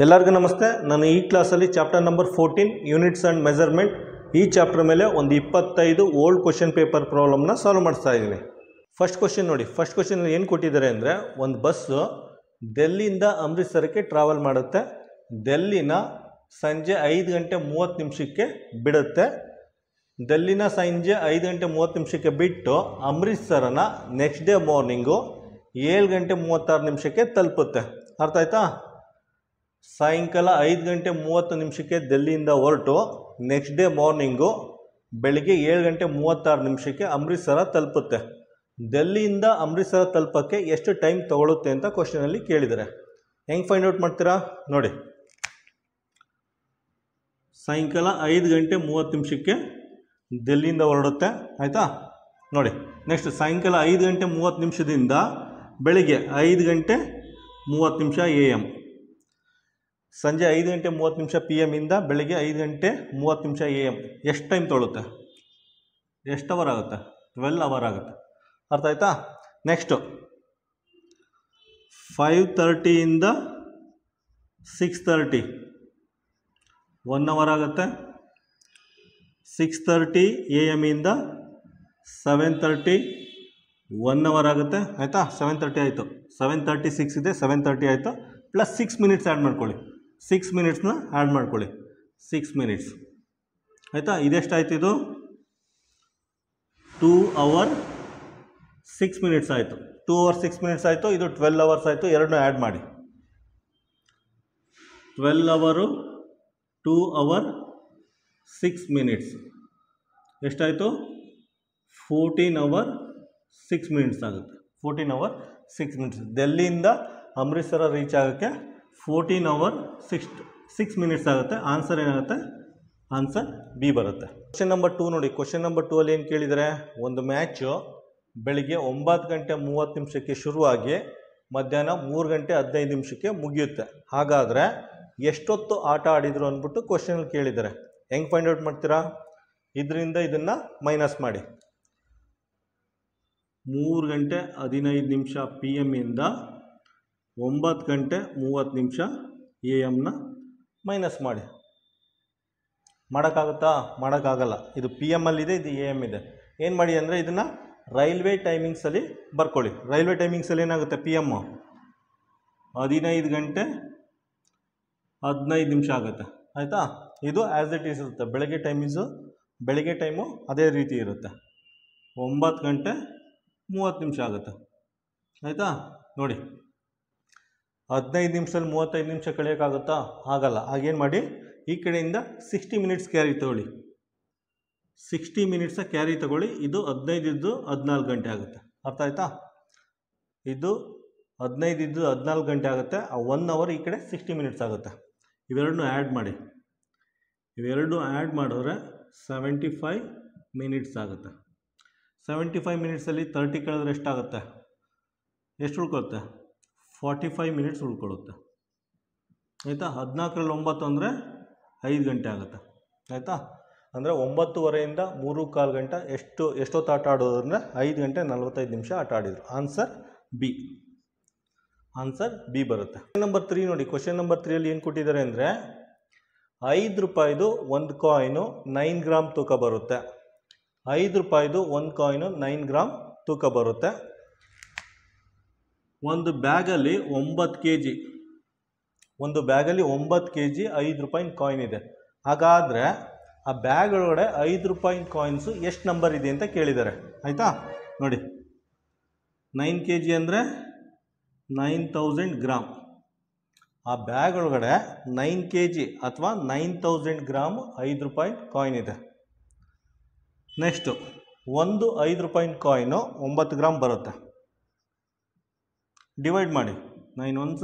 ಎಲ್ಲರಿಗೂ ನಮಸ್ತೆ. ನಾನು ಈ ಕ್ಲಾಸಲ್ಲಿ chapter number 14 units and measurement ಈ ಚಾಪ್ಟರ್ ಮೇಲೆ ಒಂದು 25 ಓಲ್ಡ್ ಕ್ವಶನ್ ಪೇಪರ್ ಪ್ರಾಬ್ಲಮ್ನ ಸಾಲ್ವ್ ಮಾಡಿಸ್ತಾ ಇದ್ದೀನಿ. ಫಸ್ಟ್ ಕ್ವಶನ್ ನೋಡಿ. ಫಸ್ಟ್ ಕ್ವಶನಲ್ಲಿ ಏನು ಕೊಟ್ಟಿದ್ದಾರೆ ಅಂದರೆ, ಒಂದು ಬಸ್ಸು ಡೆಲ್ಲಿಯಿಂದ ಅಮೃತ್ಸರಕ್ಕೆ ಟ್ರಾವೆಲ್ ಮಾಡುತ್ತೆ. ಡೆಲ್ಲಿನ ಸಂಜೆ 5:30 ಬಿಡುತ್ತೆ. ಡೆಲ್ಲಿನ ಸಂಜೆ 5:30 ಬಿಟ್ಟು ಅಮೃತ್ಸರನ ನೆಕ್ಸ್ಟ್ ಡೇ ಮಾರ್ನಿಂಗು 7:36 ತಲುಪುತ್ತೆ. ಅರ್ಥ ಆಯ್ತಾ? ಸಾಯಂಕಾಲ 5:30 ಡೆಲ್ಲಿಯಿಂದ ಹೊರಟು ನೆಕ್ಸ್ಟ್ ಡೇ ಮಾರ್ನಿಂಗು ಬೆಳಿಗ್ಗೆ 7:36 ಅಮೃತ್ಸರ ತಲುಪುತ್ತೆ. ಡೆಲ್ಲಿಯಿಂದ ಅಮೃತ್ಸರ ತಲುಪೋಕ್ಕೆ ಎಷ್ಟು ಟೈಮ್ ತಗೊಳುತ್ತೆ ಅಂತ ಕ್ವಶನಲ್ಲಿ ಕೇಳಿದ್ದಾರೆ. ಹೆಂಗೆ ಫೈಂಡ್ ಔಟ್ ಮಾಡ್ತೀರಾ ನೋಡಿ. ಸಾಯಂಕಾಲ 5:30 ಡೆಲ್ಲಿಯಿಂದ ಹೊರಡುತ್ತೆ. ಆಯಿತಾ? ನೋಡಿ, ನೆಕ್ಸ್ಟ್ ಸಾಯಂಕಾಲ 5:30 ಬೆಳಿಗ್ಗೆ 5:30 AM, ಸಂಜೆ 5:30 PM ಇಂದ ಬೆಳಿಗ್ಗೆ 5:30 AM ಎಷ್ಟು ಟೈಮ್ ತೊಗೊಳುತ್ತೆ? ಎಷ್ಟು ಅವರ್ ಆಗುತ್ತೆ? 12 ಅವರ್ ಆಗುತ್ತೆ. ಅರ್ಥ ಆಯ್ತಾ? ನೆಕ್ಸ್ಟು 5:30 ಇಂದ 6:30 1 ಅವರ್ ಆಗುತ್ತೆ. 6:30 AM ಇಂದ 7:30 1 ಅವರ್ ಆಗುತ್ತೆ. ಆಯಿತಾ? 7:30 ಆಯಿತು. 7:36 ಇದೆ, 7:30 ಆಯಿತು. ಪ್ಲಸ್ 6 ಮಿನಿಟ್ಸ್ ಆ್ಯಡ್ ಮಾಡ್ಕೊಳ್ಳಿ. 6 ಮಿನಿಟ್ಸ್ನ ಆ್ಯಡ್ ಮಾಡ್ಕೊಳ್ಳಿ. 6 ಮಿನಿಟ್ಸ್ ಆಯಿತಾ? ಇದೆಷ್ಟಾಯ್ತು? ಇದು 2 hours 6 minutes ಆಯಿತು. 2 hours 6 minutes ಆಯಿತು. ಇದು 12 hours ಆಯಿತು. ಎರಡನ್ನೂ ಆ್ಯಡ್ ಮಾಡಿ. 12 hours 2 hours 6 minutes ಎಷ್ಟಾಯಿತು? 14 hours 6 minutes ಆಗುತ್ತೆ. 14 hours 6 minutes. ಡೆಲ್ಲಿಯಿಂದ ಅಮೃತ್ಸರ ರೀಚ್ ಆಗೋಕ್ಕೆ 14 hours 6 minutes ಆಗುತ್ತೆ. ಆನ್ಸರ್ ಏನಾಗುತ್ತೆ? ಆನ್ಸರ್ ಬಿ ಬರುತ್ತೆ. ಕ್ವಶನ್ ನಂಬರ್ 2 ನೋಡಿ. ಕ್ವಶನ್ ನಂಬರ್ 2 ಅಲ್ಲಿ ಏನು ಕೇಳಿದರೆ, ಒಂದು ಮ್ಯಾಚು ಬೆಳಿಗ್ಗೆ 9:30 ಶುರುವಾಗಿ ಮಧ್ಯಾಹ್ನ 3:15 ಮುಗಿಯುತ್ತೆ. ಹಾಗಾದರೆ ಎಷ್ಟೊತ್ತು ಆಟ ಆಡಿದರು ಅಂದ್ಬಿಟ್ಟು ಕ್ವಶನಲ್ಲಿ ಕೇಳಿದ್ದಾರೆ. ಹೆಂಗೆ ಫೈಂಡ್ ಔಟ್ ಮಾಡ್ತೀರಾ? ಇದರಿಂದ ಇದನ್ನು ಮೈನಸ್ ಮಾಡಿ. 3:15 PM ಇಂದ 9:30 AM ಮೈನಸ್ ಮಾಡಿ. ಮಾಡೋಕ್ಕಾಗುತ್ತಾ? ಮಾಡೋಕ್ಕಾಗಲ್ಲ. ಇದು PM ಅಲ್ಲಿದೆ, ಇದು AM ಇದೆ. ಏನು ಮಾಡಿ ಅಂದರೆ, ಇದನ್ನು ರೈಲ್ವೆ ಟೈಮಿಂಗ್ಸಲ್ಲಿ ಬರ್ಕೊಳ್ಳಿ. ರೈಲ್ವೆ ಟೈಮಿಂಗ್ಸಲ್ಲಿ ಏನಾಗುತ್ತೆ? PM 15:15 ಆಗುತ್ತೆ. ಆಯಿತಾ? ಇದು ಆ್ಯಸ್ ಇಟ್ ಈಸ್ ಇರುತ್ತೆ. ಬೆಳಗ್ಗೆ ಟೈಮು ಅದೇ ರೀತಿ ಇರುತ್ತೆ. 9:30 ಆಗುತ್ತೆ. ಆಯಿತಾ? ನೋಡಿ, 15 ನಿಮಿಷದಲ್ಲಿ 35 ಕಳೆಯೋಕ್ಕಾಗುತ್ತಾ? ಆಗಲ್ಲ. ಆಗೇನು ಮಾಡಿ, ಈ ಕಡೆಯಿಂದ 60 ಮಿನಿಟ್ಸ್ ಕ್ಯಾರಿ ತಗೊಳ್ಳಿ. 60 ಮಿನಿಟ್ಸ ಕ್ಯಾರಿ ತಗೊಳ್ಳಿ. ಇದು 15 ಇದ್ದು 14 ಗಂಟೆ ಆಗುತ್ತೆ. ಅರ್ಥ ಆಯ್ತಾ? ಇದು 15 ಇದ್ದು 14 ಗಂಟೆ ಆಗುತ್ತೆ. ಆ 1 hour ಈ ಕಡೆ 60 ಮಿನಿಟ್ಸ್ ಆಗುತ್ತೆ. ಇವೆರಡನ್ನೂ ಆ್ಯಡ್ ಮಾಡಿ. ಇವೆರಡು ಆ್ಯಡ್ ಮಾಡಿದ್ರೆ 75 ಮಿನಿಟ್ಸ್ ಆಗುತ್ತೆ. 75 ಮಿನಿಟ್ಸಲ್ಲಿ 30 ಕಳೆದ್ರೆ ಎಷ್ಟಾಗುತ್ತೆ? ಎಷ್ಟು ಉಳ್ಕೊಳುತ್ತೆ? 45 ಮಿನಿಟ್ಸ್ ಉಳ್ಕೊಳ್ಳುತ್ತೆ. ಆಯಿತಾ? 14ರಲ್ಲಿ 9 ಅಂದರೆ 5 ಗಂಟೆ ಆಗುತ್ತೆ. ಆಯಿತಾ? ಅಂದರೆ 9:30 3:15 ಗಂಟೆ ಎಷ್ಟೊತ್ತು ಆಟ ಆಡೋದು ಅಂದರೆ 5:45 ಆಟ ಆಡಿದರು. Answer B. ಆನ್ಸರ್ ಬಿ ಬರುತ್ತೆ. ಕ್ವಶನ್ ನಂಬರ್ 3 ನೋಡಿ. ಕ್ವಶನ್ ನಂಬರ್ 3ಅಲ್ಲಿ ಏನು ಕೊಟ್ಟಿದ್ದಾರೆ ಅಂದರೆ, 5 ರೂಪಾಯಿದು ಒಂದು ಕಾಯಿನು 9 ಗ್ರಾಮ್ ತೂಕ ಬರುತ್ತೆ. 5 ರೂಪಾಯಿದು ಒಂದು ಕಾಯಿನು 9 ಗ್ರಾಮ್ ತೂಕ ಬರುತ್ತೆ. ಒಂದು ಬ್ಯಾಗಲ್ಲಿ 9 kg 5 ರೂಪಾಯಿನ ಕಾಯಿನ್ ಇದೆ. ಹಾಗಾದರೆ ಆ ಬ್ಯಾಗ್ ಒಳಗಡೆ 5 ರೂಪಾಯಿನ ಕಾಯಿನ್ಸು ಎಷ್ಟು ನಂಬರ್ ಇದೆ ಅಂತ ಕೇಳಿದ್ದಾರೆ. ಆಯಿತಾ? ನೋಡಿ, 9 kg ಅಂದರೆ 9000 ಗ್ರಾಮ್. ಆ ಬ್ಯಾಗ್ ಒಳಗಡೆ 9 kg ಅಥವಾ 9000 ಗ್ರಾಮ್ 5 ರೂಪಾಯಿ ಕಾಯಿನ್ ಇದೆ. ನೆಕ್ಸ್ಟು ಒಂದು 5 ರೂಪಾಯಿನ ಕಾಯಿನು 9 ಗ್ರಾಮ್ ಬರುತ್ತೆ. ಡಿವೈಡ್ ಮಾಡಿ. 9 1s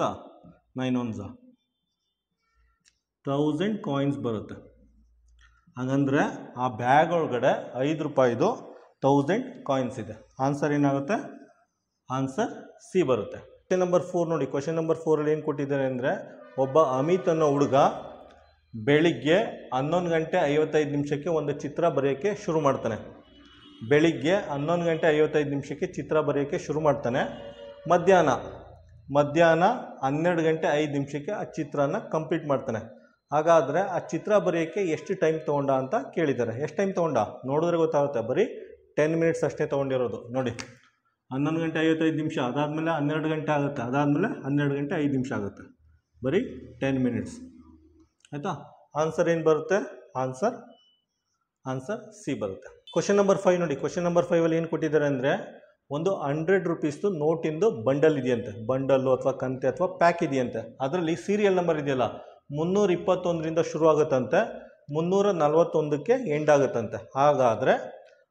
1000 ಕಾಯಿನ್ಸ್ ಬರುತ್ತೆ. ಹಾಗಂದರೆ ಆ ಬ್ಯಾಗ್ ಒಳಗಡೆ 5 ರೂಪಾಯಿದು 1000 ಕಾಯಿನ್ಸ್ ಇದೆ. ಆನ್ಸರ್ ಏನಾಗುತ್ತೆ? ಆನ್ಸರ್ ಸಿ ಬರುತ್ತೆ. ಕ್ವಶನ್ ನಂಬರ್ 4 ನೋಡಿ. ಕ್ವಶನ್ ನಂಬರ್ 4ಅಲ್ಲಿ ಏನು ಕೊಟ್ಟಿದ್ದಾರೆ ಅಂದರೆ, ಒಬ್ಬ ಅಮಿತ್ ಅನ್ನೋ ಹುಡುಗ ಬೆಳಿಗ್ಗೆ 11:55 ಒಂದು ಚಿತ್ರ ಬರೆಯೋಕ್ಕೆ ಶುರು ಮಾಡ್ತಾನೆ. ಬೆಳಿಗ್ಗೆ 11:55 ಚಿತ್ರ ಬರೆಯೋಕ್ಕೆ ಶುರು ಮಾಡ್ತಾನೆ. ಮಧ್ಯಾಹ್ನ ಮಧ್ಯಾಹ್ನ 12 ಗಂಟೆ 5 ನಿಮಿಷಕ್ಕೆ ಆ ಚಿತ್ರನ ಕಂಪ್ಲೀಟ್ ಮಾಡ್ತಾನೆ. ಹಾಗಾದರೆ ಆ ಚಿತ್ರ ಬರೆಯೋಕ್ಕೆ ಎಷ್ಟು ಟೈಮ್ ತೊಗೊಂಡ ಅಂತ ಕೇಳಿದ್ದಾರೆ. ಎಷ್ಟು ಟೈಮ್ ತೊಗೊಂಡ ನೋಡಿದ್ರೆ ಗೊತ್ತಾಗುತ್ತೆ. ಬರೀ 10 ಮಿನಿಟ್ಸ್ ಅಷ್ಟೇ ತೊಗೊಂಡಿರೋದು. ನೋಡಿ 11 ಗಂಟೆ 55 ನಿಮಿಷ, ಅದಾದಮೇಲೆ 12 ಗಂಟೆ ಆಗುತ್ತೆ, ಅದಾದಮೇಲೆ 12 ಗಂಟೆ 5 ನಿಮಿಷ ಆಗುತ್ತೆ. ಬರೀ 10 ಮಿನಿಟ್ಸ್. ಆಯಿತಾ? ಆನ್ಸರ್ ಏನು ಬರುತ್ತೆ? ಆನ್ಸರ್ ಸಿ ಬರುತ್ತೆ. ಕ್ವಶನ್ ನಂಬರ್ 5 ನೋಡಿ. ಕ್ವಶನ್ ನಂಬರ್ 5ಅಲ್ಲಿ ಏನು ಕೊಟ್ಟಿದ್ದಾರೆ ಅಂದರೆ, ಒಂದು 100 ರೂಪೀಸ್ದು ನೋಟಿಂದು ಬಂಡಲ್ ಇದೆಯಂತೆ. ಬಂಡಲ್ಲು ಅಥವಾ ಕಂತೆ ಅಥವಾ ಪ್ಯಾಕ್ ಇದೆಯಂತೆ. ಅದರಲ್ಲಿ ಸೀರಿಯಲ್ ನಂಬರ್ ಇದೆಯಲ್ಲ 321ರಿಂದ ಶುರು ಆಗುತ್ತಂತೆ, 341ಕ್ಕೆ ಎಂಡ್ ಆಗುತ್ತಂತೆ. ಹಾಗಾದರೆ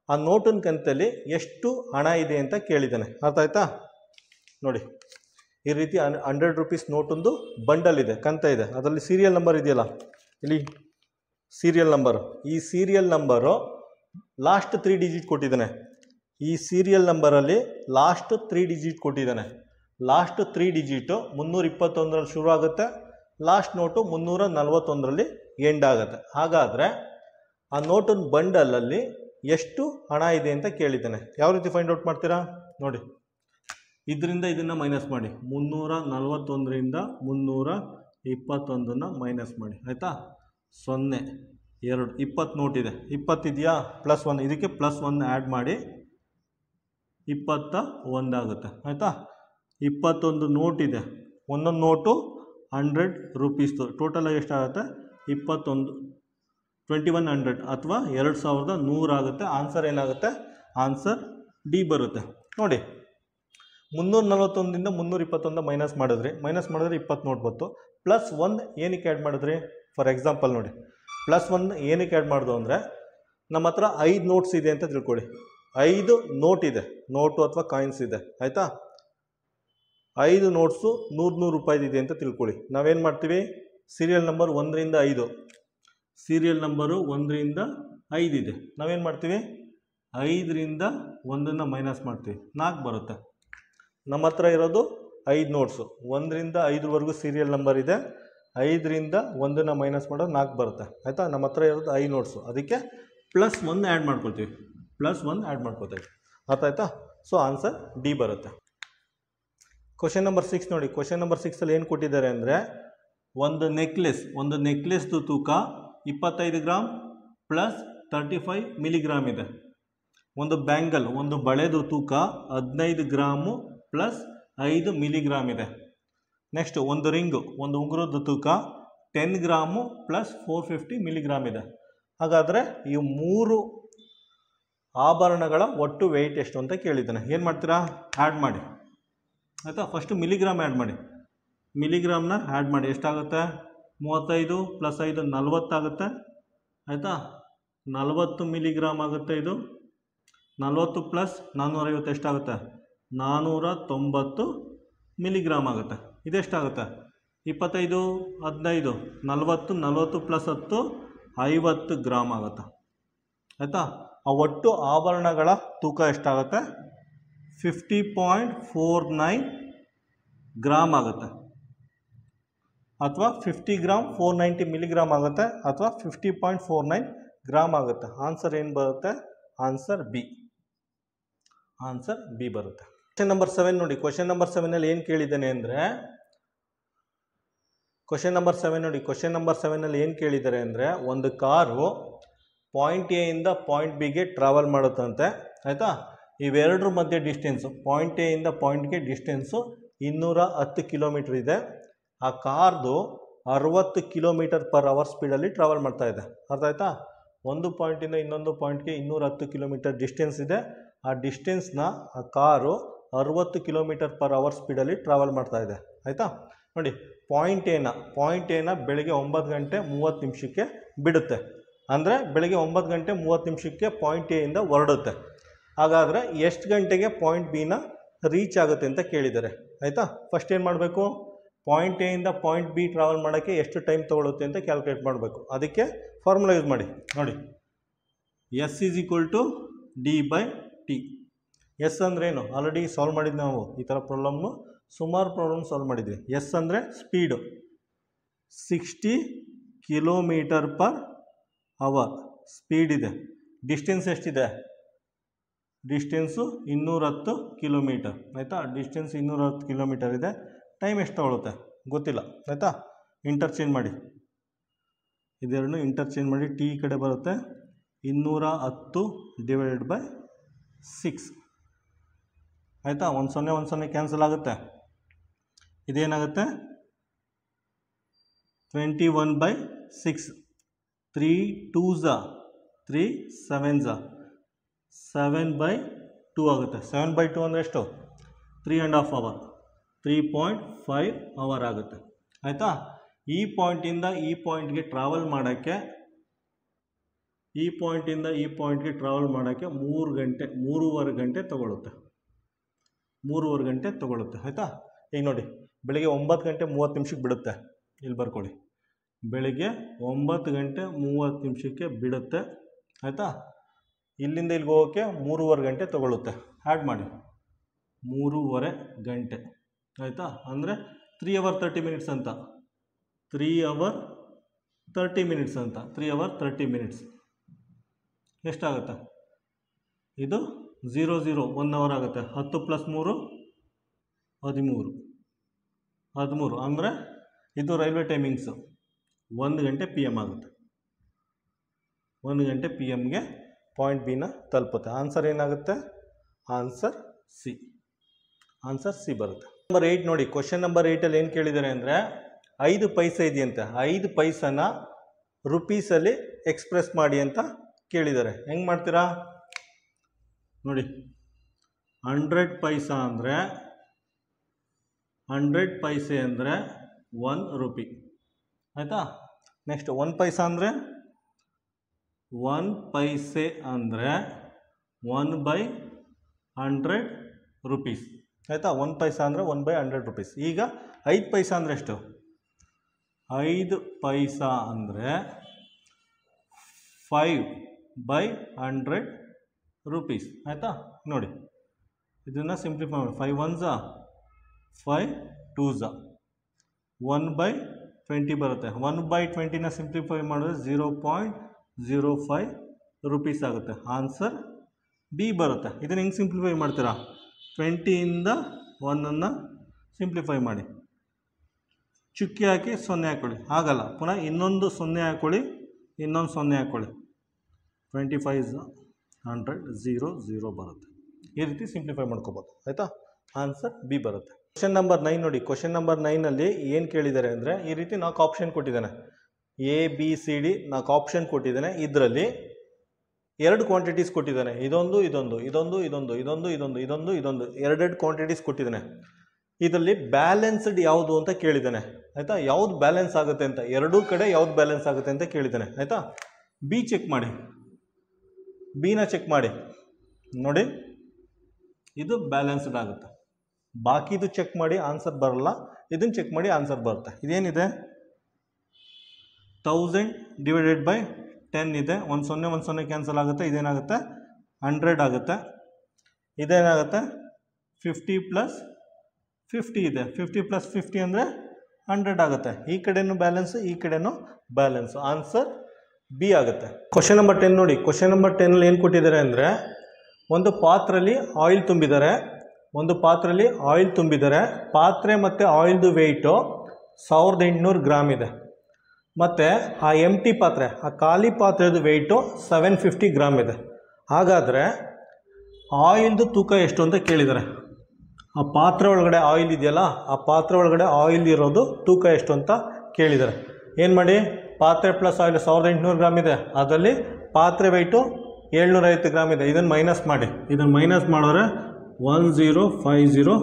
ಆ ನೋಟಿನ ಕಂತಲ್ಲಿ ಎಷ್ಟು ಹಣ ಇದೆ ಅಂತ ಕೇಳಿದ್ದಾನೆ. ಅರ್ಥ ಆಯ್ತಾ? ನೋಡಿ, ಈ ರೀತಿ 100 ರೂಪೀಸ್ ನೋಟೊಂದು ಬಂಡಲ್ ಇದೆ, ಕಂತ ಇದೆ. ಅದರಲ್ಲಿ ಸೀರಿಯಲ್ ನಂಬರ್ ಇದೆಯಲ್ಲ, ಇಲ್ಲಿ ಸೀರಿಯಲ್ ನಂಬರು. ಈ ಸೀರಿಯಲ್ ನಂಬರು ಲಾಸ್ಟ್ 3 ಡಿಜಿಟ್ ಕೊಟ್ಟಿದ್ದಾನೆ. ಈ ಸೀರಿಯಲ್ ನಂಬರಲ್ಲಿ ಲಾಸ್ಟ್ 3 ಡಿಜಿಟ್ ಕೊಟ್ಟಿದ್ದಾನೆ. ಲಾಸ್ಟ್ 3 ಡಿಜಿಟು 321ರಲ್ಲಿ ಶುರು ಆಗುತ್ತೆ, ಲಾಸ್ಟ್ ನೋಟು 341ರಲ್ಲಿ ಎಂಡ್ ಆಗುತ್ತೆ. ಹಾಗಾದರೆ ಆ ನೋಟಿನ ಬಂಡಲಲ್ಲಿ ಎಷ್ಟು ಹಣ ಇದೆ ಅಂತ ಕೇಳಿದ್ದಾನೆ. ಯಾವ ರೀತಿ ಫೈಂಡ್ ಔಟ್ ಮಾಡ್ತೀರಾ ನೋಡಿ. ಇದರಿಂದ ಇದನ್ನು ಮೈನಸ್ ಮಾಡಿ, 341ರಿಂದ 321ನ್ನು ಮೈನಸ್ ಮಾಡಿ. ಆಯಿತಾ? 0 2 20 ನೋಟ್ ಇದೆ, 20 ಇದೆಯಾ, +1, ಇದಕ್ಕೆ +1 ಆ್ಯಡ್ ಮಾಡಿ 21 ಆಗುತ್ತೆ. ಆಯಿತಾ? 21 ನೋಟ್ ಇದೆ, ಒಂದೊಂದು ನೋಟು 100 ರೂಪೀಸ್ದು. ಟೋಟಲಾಗಿ ಎಷ್ಟಾಗುತ್ತೆ? 2100 ಅಥವಾ 2100 ಆಗುತ್ತೆ. ಆನ್ಸರ್ ಏನಾಗುತ್ತೆ? ಆನ್ಸರ್ ಡಿ ಬರುತ್ತೆ. ನೋಡಿ, 341ದಿಂದ 321 ಮೈನಸ್ ಮಾಡಿದ್ರೆ 20 ನೋಟ್ ಬಂತು. +1 ಏನಕ್ಕೆ ಆ್ಯಡ್ ಮಾಡಿದ್ರಿ? ಫಾರ್ ಎಕ್ಸಾಂಪಲ್ ನೋಡಿ, +1 ಏನಕ್ಕೆ ಆ್ಯಡ್ ಮಾಡೋದು ಅಂದರೆ, ನಮ್ಮ ಹತ್ರ 5 ನೋಟ್ಸ್ ಇದೆ ಅಂತ ತಿಳ್ಕೊಳ್ಳಿ. 5 ನೋಟ್ ಇದೆ, ನೋಟು ಅಥವಾ ಕಾಯಿನ್ಸ್ ಇದೆ. ಆಯಿತಾ? 5 ನೋಟ್ಸು 100 ರೂಪಾಯಿದು ಇದೆ ಅಂತ ತಿಳ್ಕೊಳ್ಳಿ. ನಾವೇನು ಮಾಡ್ತೀವಿ? ಸೀರಿಯಲ್ ನಂಬರ್ 1ರಿಂದ 5, ಸೀರಿಯಲ್ ನಂಬರು 1ರಿಂದ 5 ಇದೆ. ನಾವೇನು ಮಾಡ್ತೀವಿ? 5ರಿಂದ 1ನ್ನು ಮೈನಸ್ ಮಾಡ್ತೀವಿ, 4 ಬರುತ್ತೆ. ನಮ್ಮ ಹತ್ರ ಇರೋದು 5 ನೋಟ್ಸು, 1ರಿಂದ 5ವರೆಗೂ ಸೀರಿಯಲ್ ನಂಬರ್ ಇದೆ. 5ರಿಂದ 1ನ್ನು ಮೈನಸ್ ಮಾಡೋದು 4 ಬರುತ್ತೆ. ಆಯಿತಾ? ನಮ್ಮ ಹತ್ರ ಇರೋದು 5 ನೋಟ್ಸು, ಅದಕ್ಕೆ +1 ಆ್ಯಡ್ ಮಾಡ್ಕೊಳ್ತೀವಿ, +1 ಆ್ಯಡ್ ಮಾಡ್ಕೊತೀವಿ. ಅರ್ಥ ಆಯ್ತಾ? ಸೊ ಆನ್ಸರ್ ಡಿ ಬರುತ್ತೆ. ಕ್ವಶನ್ ನಂಬರ್ 6 ನೋಡಿ. ಕ್ವಶನ್ ನಂಬರ್ 6ಅಲ್ಲಿ ಏನು ಕೊಟ್ಟಿದ್ದಾರೆ ಅಂದರೆ, ಒಂದು ನೆಕ್ಲೆಸ್ದು ತೂಕ 25 ಗ್ರಾಮ್ +35 ಮಿಲಿಗ್ರಾಮ್ ಇದೆ. ಒಂದು ಬ್ಯಾಂಗಲ್, ಒಂದು ಬಳೆದು ತೂಕ 15 ಗ್ರಾಮು +5 ಮಿಲಿಗ್ರಾಮ್ ಇದೆ. ನೆಕ್ಸ್ಟ್ ಒಂದು ರಿಂಗು, ಒಂದು ಉಂಗುರದ ತೂಕ 10 ಗ್ರಾಮು +450 ಮಿಲಿಗ್ರಾಮ್ ಇದೆ. ಹಾಗಾದರೆ ಈ 3 ಆಭರಣಗಳ ಒಟ್ಟು ವೆಯ್ಟ್ ಎಷ್ಟು ಅಂತ ಕೇಳಿದ್ದಾನೆ. ಏನು ಮಾಡ್ತೀರಾ? ಆ್ಯಡ್ ಮಾಡಿ. ಆಯಿತಾ? ಫಸ್ಟು ಮಿಲಿಗ್ರಾಮ್ ಆ್ಯಡ್ ಮಾಡಿ. ಮಿಲಿಗ್ರಾಮ್ನ ಆ್ಯಡ್ ಮಾಡಿ. ಎಷ್ಟಾಗುತ್ತೆ? 35 + 5 40 ಆಗುತ್ತೆ. ಆಯಿತಾ? 40 ಮಿಲಿಗ್ರಾಮ್ ಆಗುತ್ತೆ. ಇದು 40 + 450 ಎಷ್ಟಾಗುತ್ತೆ? 490 ಮಿಲಿಗ್ರಾಮ್ ಆಗುತ್ತೆ. ಇದೆಷ್ಟಾಗುತ್ತೆ? 25 15 40 40 + 10 50 ಗ್ರಾಮ್ ಆಗುತ್ತೆ. ಆಯಿತಾ? ಆ ಒಟ್ಟು ಆಭರಣಗಳ ತೂಕ ಎಷ್ಟಾಗುತ್ತೆ? 50.49 ಗ್ರಾಮ್ ಆಗುತ್ತೆ, ಅಥವಾ 50 ಗ್ರಾಮ್ 490 ಮಿಲಿಗ್ರಾಮ್ ಆಗುತ್ತೆ, ಅಥವಾ 50.49 ಗ್ರಾಮ್ ಆಗುತ್ತೆ. ಆನ್ಸರ್ ಏನು ಬರುತ್ತೆ? Answer B. ಆನ್ಸರ್ ಬಿ ಬರುತ್ತೆ. ಕ್ವಶನ್ ನಂಬರ್ 7 ನೋಡಿ. ಕ್ವಶನ್ ನಂಬರ್ 7ಅಲ್ಲಿ ಏನು ಕೇಳಿದ್ದಾನೆ ಅಂದರೆ, ಕ್ವಶನ್ ನಂಬರ್ 7 ನೋಡಿ. ಕ್ವಶನ್ ನಂಬರ್ 7ಅಲ್ಲಿ ಏನು ಕೇಳಿದ್ದಾರೆ ಅಂದರೆ, ಒಂದು ಕಾರು ಪಾಯಿಂಟ್ ಎ ಇಂದ ಪಾಯಿಂಟ್ ಬಿಗೆ ಟ್ರಾವೆಲ್ ಮಾಡುತ್ತಂತೆ. ಆಯಿತಾ? ಇವೆರಡರ ಮಧ್ಯೆ ಡಿಸ್ಟೆನ್ಸು, ಪಾಯಿಂಟ್ ಎ ಇಂದ ಪಾಯಿಂಟ್ಗೆ ಡಿಸ್ಟೆನ್ಸು 210 ಕಿಲೋಮೀಟ್ರ್ ಇದೆ. ಆ ಕಾರ್ದು 60 km/h ಸ್ಪೀಡಲ್ಲಿ ಟ್ರಾವೆಲ್ ಮಾಡ್ತಾ ಇದೆ. ಅರ್ಥ ಆಯ್ತಾ? ಒಂದು ಪಾಯಿಂಟಿಂದ ಇನ್ನೊಂದು ಪಾಯಿಂಟ್ಗೆ 210 ಕಿಲೋಮೀಟರ್ ಡಿಸ್ಟೆನ್ಸ್ ಇದೆ. ಆ ಡಿಸ್ಟೆನ್ಸ್ನ ಆ ಕಾರು 60 km/h ಸ್ಪೀಡಲ್ಲಿ ಟ್ರಾವೆಲ್ ಮಾಡ್ತಾ ಇದೆ. ಆಯಿತಾ? ನೋಡಿ, ಪಾಯಿಂಟ್ ಎನ ಬೆಳಗ್ಗೆ 9 ಗಂಟೆ 30 ನಿಮಿಷಕ್ಕೆ ಬಿಡುತ್ತೆ. ಅಂದರೆ ಬೆಳಗ್ಗೆ 9 ಗಂಟೆ 30 ನಿಮಿಷಕ್ಕೆ ಪಾಯಿಂಟ್ ಎ ಇಂದ ಹೊರಡುತ್ತೆ. ಹಾಗಾದರೆ ಎಷ್ಟು ಗಂಟೆಗೆ ಪಾಯಿಂಟ್ ಬಿನ ರೀಚ್ ಆಗುತ್ತೆ ಅಂತ ಕೇಳಿದ್ದಾರೆ. ಆಯಿತಾ? ಫಸ್ಟ್ ಏನು ಮಾಡಬೇಕು? ಪಾಯಿಂಟ್ ಎ ಇಂದ ಪಾಯಿಂಟ್ ಬಿ ಟ್ರಾವೆಲ್ ಮಾಡೋಕ್ಕೆ ಎಷ್ಟು ಟೈಮ್ ತೊಗೊಳುತ್ತೆ ಅಂತ ಕ್ಯಾಲ್ಕುಲೇಟ್ ಮಾಡಬೇಕು. ಅದಕ್ಕೆ ಫಾರ್ಮುಲಾ ಯೂಸ್ ಮಾಡಿ. ನೋಡಿ, S = D/T. ಎಸ್ ಅಂದ್ರೇನು? ಆಲ್ರೆಡಿ ಸಾಲ್ವ್ ಮಾಡಿದ್ದು ನಾವು ಈ ಥರ ಪ್ರಾಬ್ಲಮ್ನು, ಸುಮಾರು ಪ್ರಾಬ್ಲಮ್ ಸಾಲ್ವ್ ಮಾಡಿದ್ವಿ. ಎಸ್ ಅಂದರೆ ಸ್ಪೀಡು, 60 km/h ಸ್ಪೀಡ್ ಇದೆ. ಡಿಸ್ಟೆನ್ಸ್ ಎಷ್ಟಿದೆ? Distance 210 kilometre. ಆಯಿತಾ? ಡಿಸ್ಟೆನ್ಸ್ 210 ಕಿಲೋಮೀಟರ್ ಇದೆ. ಟೈಮ್ ಎಷ್ಟು ತಗೊಳುತ್ತೆ ಗೊತ್ತಿಲ್ಲ ಆಯಿತಾ. ಇಂಟರ್ಚೇಂಜ್ ಮಾಡಿ, ಇದೆರಡನ್ನೂ ಇಂಟರ್ಚೇಂಜ್ ಮಾಡಿ. ಟಿ ಈ ಕಡೆ ಬರುತ್ತೆ 210 ಡಿವೈಡೆಡ್ ಬೈ 6 ಆಯಿತಾ. 1 0 1 0 ಕ್ಯಾನ್ಸಲ್ ಆಗುತ್ತೆ. ಇದೇನಾಗುತ್ತೆ 21/6. 3 2s 3 7s 7/2 ಆಗುತ್ತೆ. 7/2 ಅಂದರೆ ಎಷ್ಟು? 3.5 hour, 3.5 hour ಆಗುತ್ತೆ ಆಯಿತಾ. ಈ ಪಾಯಿಂಟಿಂದ ಈ ಪಾಯಿಂಟ್ಗೆ ಟ್ರಾವೆಲ್ ಮಾಡೋಕ್ಕೆ, ಈ ಪಾಯಿಂಟಿಂದ ಈ ಪಾಯಿಂಟ್ಗೆ ಟ್ರಾವೆಲ್ ಮಾಡೋಕ್ಕೆ 3 ಗಂಟೆ 3.5 ಗಂಟೆ ತೊಗೊಳುತ್ತೆ. 3.5 ಗಂಟೆ ತೊಗೊಳುತ್ತೆ ಆಯಿತಾ. ಈಗ ನೋಡಿ, ಬೆಳಿಗ್ಗೆ 9 ಗಂಟೆ 30 ನಿಮಿಷಕ್ಕೆ ಬಿಡುತ್ತೆ. ಇಲ್ಲಿ ಬರ್ಕೊಳ್ಳಿ, ಬೆಳಿಗ್ಗೆ 9 ಗಂಟೆ 30 ನಿಮಿಷಕ್ಕೆ ಬಿಡುತ್ತೆ ಆಯಿತಾ. ಇಲ್ಲಿಂದ ಇಲ್ಲಿಗೆ ಹೋಗೋಕ್ಕೆ 3.5 ಗಂಟೆ ತೊಗೊಳುತ್ತೆ. ಆ್ಯಡ್ ಮಾಡಿ 3.5 ಗಂಟೆ ಆಯಿತಾ. ಅಂದರೆ 3 hour 30 minutes ಅಂತ, 3 hour 30 minutes ಅಂತ, 3 hour 30 minutes ಎಷ್ಟಾಗುತ್ತೆ? ಇದು 0 0 1 hour ಆಗುತ್ತೆ. 10 + 3 13 ಅಂದರೆ ಇದು ರೈಲ್ವೆ ಟೈಮಿಂಗ್ಸು 1 ಗಂಟೆ PM ಆಗುತ್ತೆ. 1 ಗಂಟೆ PMಗೆ ಪಾಯಿಂಟ್ ಬಿನ ತಲುಪುತ್ತೆ. ಆನ್ಸರ್ ಏನಾಗುತ್ತೆ? Answer C. ಆನ್ಸರ್ ಸಿ ಬರುತ್ತೆ. ನಂಬರ್ 8 ನೋಡಿ, ಕ್ವಶನ್ ನಂಬರ್ 8ಅಲ್ಲಿ ಏನು ಕೇಳಿದ್ದಾರೆ ಅಂದರೆ 5 ಪೈಸೆ ಇದೆಯಂತೆ. 5 ಪೈಸನ ರುಪೀಸಲ್ಲಿ ಎಕ್ಸ್ಪ್ರೆಸ್ ಮಾಡಿ ಅಂತ ಕೇಳಿದ್ದಾರೆ. ಹೆಂಗೆ ಮಾಡ್ತೀರಾ ನೋಡಿ. 100 ಪೈಸಾ ಅಂದರೆ 100 ಪೈಸೆ ಅಂದರೆ 1 ರೂಪಿ ಆಯಿತಾ. ನೆಕ್ಸ್ಟ್ 1 ಪೈಸಾ ಅಂದರೆ 1 ಪೈಸೆ ಅಂದರೆ 1/100 ರೂಪೀಸ್ ಆಯಿತಾ. 1 ಪೈಸಾ ಅಂದರೆ 1/100 ರೂಪೀಸ್. ಈಗ 5 ಪೈಸಾ ಅಂದರೆ ಎಷ್ಟು? 5 ಪೈಸಾ ಅಂದರೆ 5/100 ರೂಪೀಸ್ ಆಯಿತಾ. ನೋಡಿ, ಇದನ್ನು ಸಿಂಪ್ಲಿಫೈ ಮಾಡಿ. 5 1s 5 2s 1/20 ಬರುತ್ತೆ. 1/20ನ ಸಿಂಪ್ಲಿಫೈ ಮಾಡಿದ್ರೆ 0.05 ರೂಪೀಸ್ ಆಗುತ್ತೆ. ಆನ್ಸರ್ ಬಿ ಬರುತ್ತೆ. ಇದನ್ನು ಹೆಂಗೆ ಸಿಂಪ್ಲಿಫೈ ಮಾಡ್ತೀರಾ? 20ಇಂದ 1ಅನ್ನು ಸಿಂಪ್ಲಿಫೈ ಮಾಡಿ, ಚುಕ್ಕಿ ಹಾಕಿ 0 ಹಾಕ್ಕೊಳ್ಳಿ. ಆಗಲ್ಲ, ಪುನಃ ಇನ್ನೊಂದು 0 ಹಾಕ್ಕೊಳ್ಳಿ, ಇನ್ನೊಂದು 0 ಹಾಕ್ಕೊಳ್ಳಿ. 25 100 0 0 ಬರುತ್ತೆ. ಈ ರೀತಿ ಸಿಂಪ್ಲಿಫೈ ಮಾಡ್ಕೋಬೋದು ಆಯಿತಾ. ಆನ್ಸರ್ ಬಿ ಬರುತ್ತೆ. ಕ್ವಶನ್ ನಂಬರ್ 9 ನೋಡಿ. ಕ್ವಶನ್ ನಂಬರ್ 9ಅಲ್ಲಿ ಏನು ಕೇಳಿದ್ದಾರೆ ಅಂದರೆ ಈ ರೀತಿ 4 ಆಪ್ಷನ್ ಕೊಟ್ಟಿದ್ದಾನೆ. ABCD 4 ಆಪ್ಷನ್ ಕೊಟ್ಟಿದ್ದಾನೆ. ಇದರಲ್ಲಿ 2 ಕ್ವಾಂಟಿಟೀಸ್ ಕೊಟ್ಟಿದ್ದಾನೆ. ಇದೊಂದು ಇದೊಂದು ಇದೊಂದು ಇದೊಂದು ಇದೊಂದು ಇದೊಂದು ಇದೊಂದು ಇದೊಂದು 2 ಕ್ವಾಂಟಿಟೀಸ್ ಕೊಟ್ಟಿದ್ದಾನೆ. ಇದರಲ್ಲಿ ಬ್ಯಾಲೆನ್ಸ್ಡ್ ಯಾವುದು ಅಂತ ಕೇಳಿದ್ದಾನೆ ಆಯಿತಾ. ಯಾವ್ದು ಬ್ಯಾಲೆನ್ಸ್ ಆಗುತ್ತೆ ಅಂತ, ಎರಡೂ ಕಡೆ ಯಾವ್ದು ಬ್ಯಾಲೆನ್ಸ್ ಆಗುತ್ತೆ ಅಂತ ಕೇಳಿದ್ದಾನೆ ಆಯಿತಾ. ಬಿ ಚೆಕ್ ಮಾಡಿ, ಬಿನ ಚೆಕ್ ಮಾಡಿ ನೋಡಿ, ಇದು ಬ್ಯಾಲೆನ್ಸ್ಡ್ ಆಗುತ್ತೆ. ಬಾಕಿದು ಚೆಕ್ ಮಾಡಿ ಆನ್ಸರ್ ಬರಲ್ಲ, ಇದನ್ನು ಚೆಕ್ ಮಾಡಿ ಆನ್ಸರ್ ಬರುತ್ತೆ. ಇದೇನಿದೆ 1000 ಡಿವೈಡೆಡ್ ಬೈ 10 ಇದೆ. 1 0 1 0 ಕ್ಯಾನ್ಸಲ್ ಆಗುತ್ತೆ. ಇದೇನಾಗುತ್ತೆ 100 ಆಗುತ್ತೆ. ಇದೇನಾಗುತ್ತೆ 50 + 50 ಇದೆ. 50 + 50 ಅಂದರೆ 100 ಆಗುತ್ತೆ. ಈ ಕಡೆನೂ ಬ್ಯಾಲೆನ್ಸ್, ಈ ಕಡೆನೂ ಬ್ಯಾಲೆನ್ಸ್. ಆನ್ಸರ್ ಬಿ ಆಗುತ್ತೆ. ಕ್ವಶನ್ ನಂಬರ್ 10 ನೋಡಿ. ಕ್ವಶನ್ ನಂಬರ್ 10ಅಲ್ಲಿ ಏನು ಕೊಟ್ಟಿದ್ದಾರೆ ಅಂದರೆ ಒಂದು ಪಾತ್ರೆಯಲ್ಲಿ ಆಯಿಲ್ ತುಂಬಿದ್ದಾರೆ. ಪಾತ್ರೆ ಮತ್ತು ಆಯಿಲ್ದು ವೆಯ್ಟು 1800 ಗ್ರಾಮ್ ಇದೆ. ಮತ್ತು ಆ ಎಂಟಿ ಪಾತ್ರೆ, ಆ ಖಾಲಿ ಪಾತ್ರೆದು ವೆಯ್ಟು 750 ಗ್ರಾಮ್ ಇದೆ. ಹಾಗಾದರೆ ಆಯಿಲ್ದು ತೂಕ ಎಷ್ಟು ಅಂತ ಕೇಳಿದ್ದಾರೆ. ಆ ಪಾತ್ರೆ ಒಳಗಡೆ ಆಯಿಲ್ ಇದೆಯಲ್ಲ, ಆ ಪಾತ್ರೆ ಒಳಗಡೆ ಆಯಿಲ್ ಇರೋದು ತೂಕ ಎಷ್ಟು ಅಂತ ಕೇಳಿದ್ದಾರೆ. ಏನು ಮಾಡಿ, ಪಾತ್ರೆ ಪ್ಲಸ್ ಆಯಿಲ್ 1800 ಗ್ರಾಮ್ ಇದೆ, ಅದರಲ್ಲಿ ಪಾತ್ರೆ ವೆಯ್ಟು 750 ಗ್ರಾಮ್ ಇದೆ. ಇದನ್ನು ಮೈನಸ್ ಮಾಡಿ. ಇದನ್ನು ಮೈನಸ್ ಮಾಡಿದ್ರೆ 1050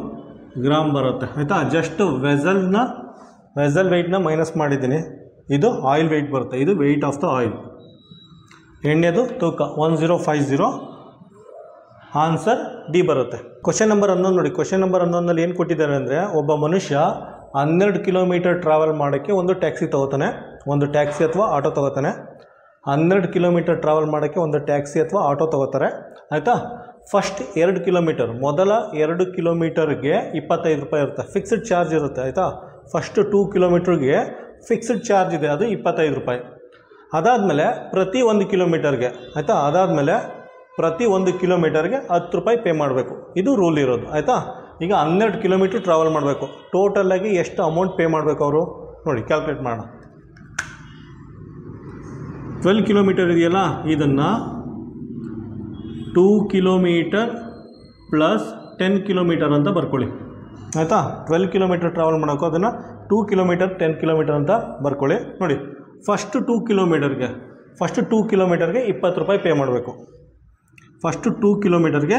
ಗ್ರಾಮ್ ಬರುತ್ತೆ ಆಯಿತಾ. ಜಸ್ಟ್ ವೆಸಲ್ ವೆಯ್ಟ್ನ ಮೈನಸ್ ಮಾಡಿದ್ದೀನಿ. ಇದು ಆಯಿಲ್ ವೆಯ್ಟ್ ಬರುತ್ತೆ. ಇದು ವೆಯ್ಟ್ ಆಫ್ ದ ಆಯಿಲ್, ಎಣ್ಣೆದು ತೂಕ 1050. ಆನ್ಸರ್ ಡಿ ಬರುತ್ತೆ. ಕ್ವಶನ್ ನಂಬರ್ 11 ನೋಡಿ. ಕ್ವಶನ್ ನಂಬರ್ 11ನಲ್ಲಿ ಏನು ಕೊಟ್ಟಿದ್ದಾರೆ ಅಂದರೆ ಒಬ್ಬ ಮನುಷ್ಯ 12 ಕಿಲೋಮೀಟರ್ ಟ್ರಾವೆಲ್ ಮಾಡೋಕ್ಕೆ ಒಂದು ಟ್ಯಾಕ್ಸಿ ತೊಗೋತಾನೆ, ಒಂದು ಟ್ಯಾಕ್ಸಿ ಅಥವಾ ಆಟೋ ತೊಗೋತಾನೆ. 12 ಕಿಲೋಮೀಟರ್ ಟ್ರಾವೆಲ್ ಮಾಡೋಕ್ಕೆ ಒಂದು ಟ್ಯಾಕ್ಸಿ ಅಥವಾ ಆಟೋ ತೊಗೋತಾರೆ ಆಯಿತಾ. ಫಸ್ಟ್ 2 ಕಿಲೋಮೀಟರ್, ಮೊದಲ 2 ಕಿಲೋಮೀಟರ್ಗೆ 25 ರೂಪಾಯಿ ಇರುತ್ತೆ, ಫಿಕ್ಸ್ಡ್ ಚಾರ್ಜ್ ಇರುತ್ತೆ ಆಯಿತಾ. ಫಸ್ಟ್ 2 ಕಿಲೋಮೀಟ್ರಿಗೆ ಫಿಕ್ಸ್ಡ್ ಚಾರ್ಜ್ ಇದೆ, ಅದು 25 ರೂಪಾಯಿ. ಅದಾದಮೇಲೆ ಪ್ರತಿ 1 ಕಿಲೋಮೀಟರ್ಗೆ ಆಯಿತಾ, ಪ್ರತಿ 1 ಕಿಲೋಮೀಟರ್ಗೆ 10 ರೂಪಾಯಿ ಪೇ ಮಾಡಬೇಕು. ಇದು ರೂಲ್ ಇರೋದು ಆಯಿತಾ. ಈಗ 12 ಕಿಲೋಮೀಟ್ರ್ ಟ್ರಾವೆಲ್ ಮಾಡಬೇಕು. ಟೋಟಲಾಗಿ ಎಷ್ಟು ಅಮೌಂಟ್ ಪೇ ಮಾಡಬೇಕು ಅವರು ನೋಡಿ, ಕ್ಯಾಲ್ಕುಲೇಟ್ ಮಾಡೋಣ. 12 ಕಿಲೋಮೀಟರ್ ಇದೆಯಲ್ಲ, ಇದನ್ನು 2 ಕಿಲೋಮೀಟರ್ ಪ್ಲಸ್ 10 ಕಿಲೋಮೀಟರ್ ಅಂತ ಬರ್ಕೊಳ್ಳಿ. ಆಯಿತಾ? 12 ಕಿಲೋಮೀಟರ್ ಟ್ರಾವೆಲ್ ಮಾಡೋಕ್ಕೂ ಅದನ್ನು 2 ಕಿಲೋಮೀಟರ್ 10 ಕಿಲೋಮೀಟರ್ ಅಂತ ಬರ್ಕೊಳ್ಳಿ. ನೋಡಿ, ಫಸ್ಟ್ 2 ಕಿಲೋಮೀಟರ್ಗೆ 20 ರೂಪಾಯಿ ಪೇ ಮಾಡಬೇಕು. ಫಸ್ಟು 2 ಕಿಲೋಮೀಟರ್ಗೆ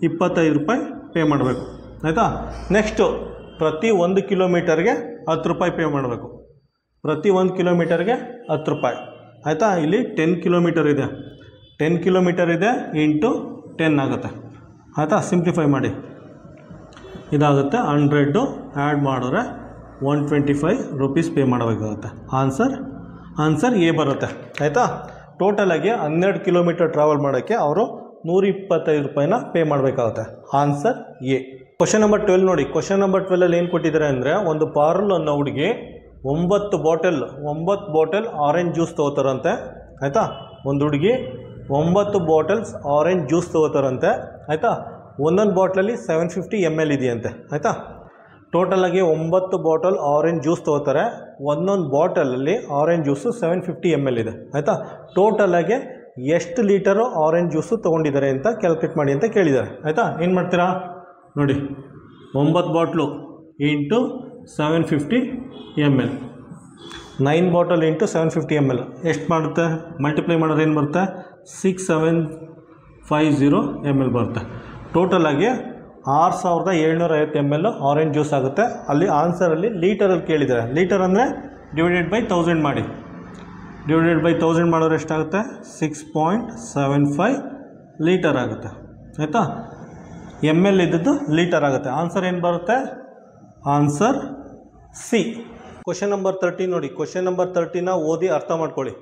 25 ರೂಪಾಯಿ ಪೇ ಮಾಡಬೇಕು. ಆಯಿತಾ? ನೆಕ್ಸ್ಟು ಪ್ರತಿ 1 ಕಿಲೋಮೀಟರ್ಗೆ 10 ರೂಪಾಯಿ ಪೇ ಮಾಡಬೇಕು. ಪ್ರತಿ 1 ಕಿಲೋಮೀಟರ್ಗೆ 10 ರೂಪಾಯಿ. ಆಯಿತಾ? ಇಲ್ಲಿ 10 ಕಿಲೋಮೀಟರ್ ಇದೆ, 10 ಕಿಲೋಮೀಟರ್ ಇದೆ ಇಂಟು 10 ಆಗುತ್ತೆ. ಆಯಿತಾ? ಸಿಂಪ್ಲಿಫೈ ಮಾಡಿ, ಇದಾಗುತ್ತೆ 100 ಆ್ಯಡ್ ಮಾಡಿದ್ರೆ 125 ರೂಪೀಸ್ ಪೇ ಮಾಡಬೇಕಾಗುತ್ತೆ. ಆನ್ಸರ್ ಎ ಬರುತ್ತೆ. ಆಯಿತಾ? ಟೋಟಲಾಗಿ 12 ಕಿಲೋಮೀಟರ್ ಟ್ರಾವೆಲ್ ಮಾಡೋಕ್ಕೆ ಅವರು 125 ರೂಪಾಯಿನ ಪೇ ಮಾಡಬೇಕಾಗುತ್ತೆ. Answer A. ಕ್ವಶನ್ ನಂಬರ್ 12 ನೋಡಿ. ಕ್ವಶನ್ ನಂಬರ್ 12ಅಲ್ಲಿ ಏನು ಕೊಟ್ಟಿದ್ದಾರೆ ಅಂದರೆ, ಒಂದು ಪಾರ್ಲ್ ಅನ್ನೋ ಹುಡುಗಿ 9 ಬಾಟಲ್ ಆರೆಂಜ್ ಜ್ಯೂಸ್ ತೊಗೋತಾರಂತೆ. ಆಯಿತಾ? ಒಂದು ಹುಡುಗಿ 9 ಬಾಟಲ್ಸ್ ಆರೆಂಜ್ ಜ್ಯೂಸ್ ತೊಗೋತಾರಂತೆ. ಆಯಿತಾ? ಒಂದೊಂದು ಬಾಟ್ಲಲ್ಲಿ 750 ml ಇದೆಯಂತೆ. ಆಯಿತಾ? ಟೋಟಲಾಗಿ 9 ಬಾಟಲ್ ಆರೆಂಜ್ ಜ್ಯೂಸ್ ತೊಗೋತಾರೆ. ಒಂದೊಂದು ಬಾಟಲಲ್ಲಿ ಆರೆಂಜ್ ಜ್ಯೂಸು 750 ml ಇದೆ. ಆಯಿತಾ? ಟೋಟಲಾಗಿ ಎಷ್ಟು ಲೀಟರು ಆರೆಂಜ್ ಜ್ಯೂಸು ತೊಗೊಂಡಿದ್ದಾರೆ ಅಂತ ಕ್ಯಾಲ್ಕುಲೇಟ್ ಮಾಡಿ ಅಂತ ಕೇಳಿದ್ದಾರೆ. ಆಯಿತಾ? ಏನು ಮಾಡ್ತೀರಾ ನೋಡಿ, 9 bottle into 750 ml, 9 bottle into 750 ml ಎಷ್ಟು ಮಾಡುತ್ತೆ? ಮಲ್ಟಿಪ್ಲೈ ಮಾಡೋದು ಏನು ಬರುತ್ತೆ? 6750 ml ಬರುತ್ತೆ. ಟೋಟಲಾಗಿ 6750 ml ಆರೆಂಜ್ ಜ್ಯೂಸ್ ಆಗುತ್ತೆ. ಅಲ್ಲಿ ಆನ್ಸರಲ್ಲಿ ಲೀಟರಲ್ಲಿ ಕೇಳಿದ್ದಾರೆ. ಲೀಟರ್ ಅಂದರೆ ಡಿವೈಡೆಡ್ ಬೈ 1000 ಮಾಡಿ. ಡಿವೈಡೆಡ್ ಬೈ 1000 ಮಾಡಿದ್ರೆ ಎಷ್ಟಾಗುತ್ತೆ? 6.75 ಲೀಟರ್ ಆಗುತ್ತೆ. ಆಯಿತಾ? ml ಇದ್ದದ್ದು ಲೀಟರ್ ಆಗುತ್ತೆ. ಆನ್ಸರ್ ಏನು ಬರುತ್ತೆ? Answer C. ಕ್ವಶನ್ ನಂಬರ್ 13 ನೋಡಿ. ಕ್ವಶನ್ ನಂಬರ್ 13ನ ಓದಿ ಅರ್ಥ ಮಾಡ್ಕೊಳ್ಳಿ.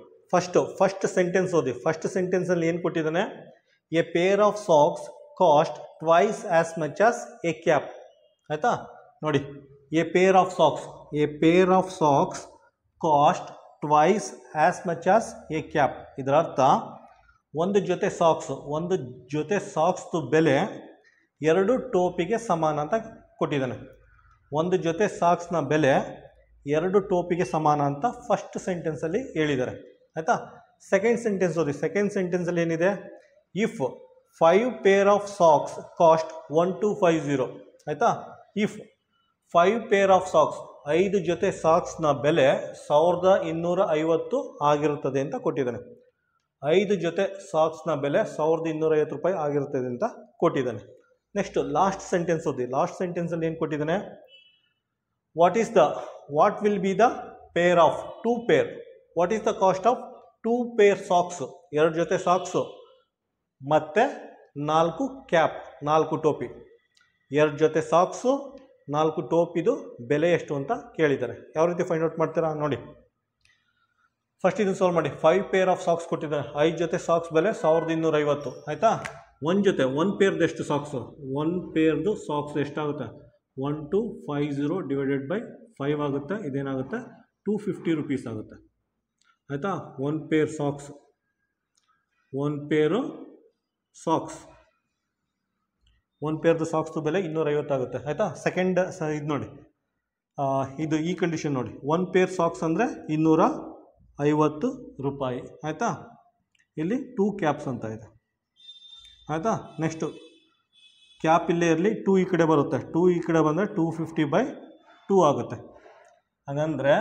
ಫಸ್ಟ್ ಸೆಂಟೆನ್ಸ್ ಓದಿ. ಫಸ್ಟ್ ಸೆಂಟೆನ್ಸಲ್ಲಿ ಏನು ಕೊಟ್ಟಿದ್ದಾನೆ? A pair of socks cost twice as much as A cap. ಆಯಿತಾ? ನೋಡಿ, A pair of socks cost twice as much as A cap. ಇದರ ಅರ್ಥ, ಒಂದು ಜೊತೆ ಸಾಕ್ಸ್ದು ಬೆಲೆ 2 ಟೋಪಿಗೆ ಸಮಾನ ಅಂತ ಕೊಟ್ಟಿದ್ದಾನೆ. ಒಂದು ಜೊತೆ ಸಾಕ್ಸ್ನ ಬೆಲೆ 2 ಟೋಪಿಗೆ ಸಮಾನ ಅಂತ ಫಸ್ಟ್ ಸೆಂಟೆನ್ಸಲ್ಲಿ ಹೇಳಿದ್ದಾರೆ. ಆಯಿತಾ? ಸೆಕೆಂಡ್ ಸೆಂಟೆನ್ಸ್ ಓದಿ. ಸೆಕೆಂಡ್ ಸೆಂಟೆನ್ಸಲ್ಲಿ ಏನಿದೆ? If 5 pair of socks cost 1250. ಆಯಿತಾ? ಇಫ್ 5 ಪೇರ್ ಆಫ್ ಸಾಕ್ಸ್, 5 ಜೊತೆ ಸಾಕ್ಸ್ನ ಬೆಲೆ 1250 ಆಗಿರುತ್ತದೆ ಅಂತ ಕೊಟ್ಟಿದ್ದಾನೆ. 5 ಜೊತೆ ಸಾಕ್ಸ್ನ ಬೆಲೆ 1250 ರೂಪಾಯಿ ಆಗಿರುತ್ತದೆ ಅಂತ ಕೊಟ್ಟಿದ್ದಾನೆ. ನೆಕ್ಸ್ಟ್ ಲಾಸ್ಟ್ ಸೆಂಟೆನ್ಸ್ ಓದಿ. ಲಾಸ್ಟ್ ಸೆಂಟೆನ್ಸಲ್ಲಿ ಏನು ಕೊಟ್ಟಿದ್ದಾನೆ? What will be the pair of 2 pair? What is the cost of 2 pair socks? 2 ಜೊತೆ ಸಾಕ್ಸು ಮತ್ತು 4 ಕ್ಯಾಪ್, 4 ಟೋಪಿ. 2 ಜೊತೆ ಸಾಕ್ಸು, 4 ಟೋಪಿದು ಬೆಲೆ ಎಷ್ಟು ಅಂತ ಕೇಳಿದ್ದಾರೆ. ಯಾವ ರೀತಿ ಫೈಂಡ್ ಔಟ್ ಮಾಡ್ತೀರಾ ನೋಡಿ. ಫಸ್ಟ್ ಇದನ್ನು ಸಾಲ್ವ್ ಮಾಡಿ. 5 ಪೇರ್ ಆಫ್ ಸಾಕ್ಸ್ ಕೊಟ್ಟಿದ್ದಾರೆ. 5 ಜೊತೆ ಸಾಕ್ಸ್ ಬೆಲೆ 1250. ಆಯಿತಾ? ಒಂದು ಪೇರ್ದು ಎಷ್ಟು ಸಾಕ್ಸು? 1 ಪೇರ್ದು ಸಾಕ್ಸ್ ಎಷ್ಟಾಗುತ್ತೆ? 1250 ಡಿವೈಡೆಡ್ ಬೈ 5 ಆಗುತ್ತೆ. ಇದೇನಾಗುತ್ತೆ? 250 ರೂಪೀಸ್ ಆಗುತ್ತೆ. ಆಯಿತಾ? 1 ಪೇರ್ ಸಾಕ್ಸ್, 1 ಪೇರು ಸಾಕ್ಸ್, 1 ಪೇರ್ದು ಸಾಕ್ಸ್ದು ಬೆಲೆ 250 ಆಗುತ್ತೆ. ಆಯಿತಾ? ಸೆಕೆಂಡ್ ಇದು ನೋಡಿ, ಇದು ಈ ಕಂಡೀಷನ್ ನೋಡಿ. 1 ಪೇರ್ ಸಾಕ್ಸ್ ಅಂದರೆ 250 ರೂಪಾಯಿ. ಆಯಿತಾ? ಇಲ್ಲಿ 2 ಕ್ಯಾಪ್ಸ್ ಅಂತ ಇದೆ. ಆಯಿತಾ? ನೆಕ್ಸ್ಟು ಕ್ಯಾಪ್ ಇಲ್ಲೇ ಇರಲಿ, 2 ಈ ಕಡೆ ಬರುತ್ತೆ. 2 ಈ ಕಡೆ ಬಂದರೆ 250/2 ಆಗುತ್ತೆ. ಹಾಗಂದರೆ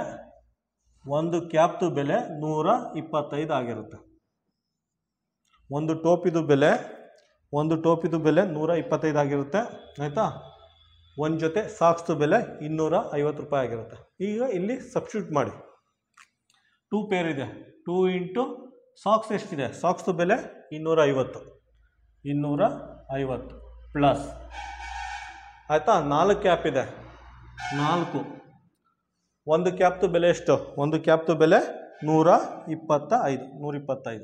ಒಂದು ಕ್ಯಾಪ್ದು ಬೆಲೆ 125 ಆಗಿರುತ್ತೆ. ಒಂದು ಟೋಪಿದು ಬೆಲೆ 125 ಆಗಿರುತ್ತೆ. ಆಯಿತಾ? ಒಂದು ಜೊತೆ ಸಾಕ್ಸ್ದು ಬೆಲೆ 250 ರೂಪಾಯಿ ಆಗಿರುತ್ತೆ. ಈಗ ಇಲ್ಲಿ ಸಬ್ಸ್ಟಿಟ್ಯೂಟ್ ಮಾಡಿ. 2 ಪೇರ್ ಇದೆ, 2 ಇಂಟು ಸಾಕ್ಸ್ ಎಷ್ಟಿದೆ? ಸಾಕ್ಸ್ದು ಬೆಲೆ 250 ಪ್ಲಸ್, ಆಯಿತಾ? 4 ಕ್ಯಾಪ್ ಇದೆ, 4. ಒಂದು ಕ್ಯಾಪ್ದು ಬೆಲೆ ಎಷ್ಟು? ಒಂದು ಕ್ಯಾಪ್ದು ಬೆಲೆ 125.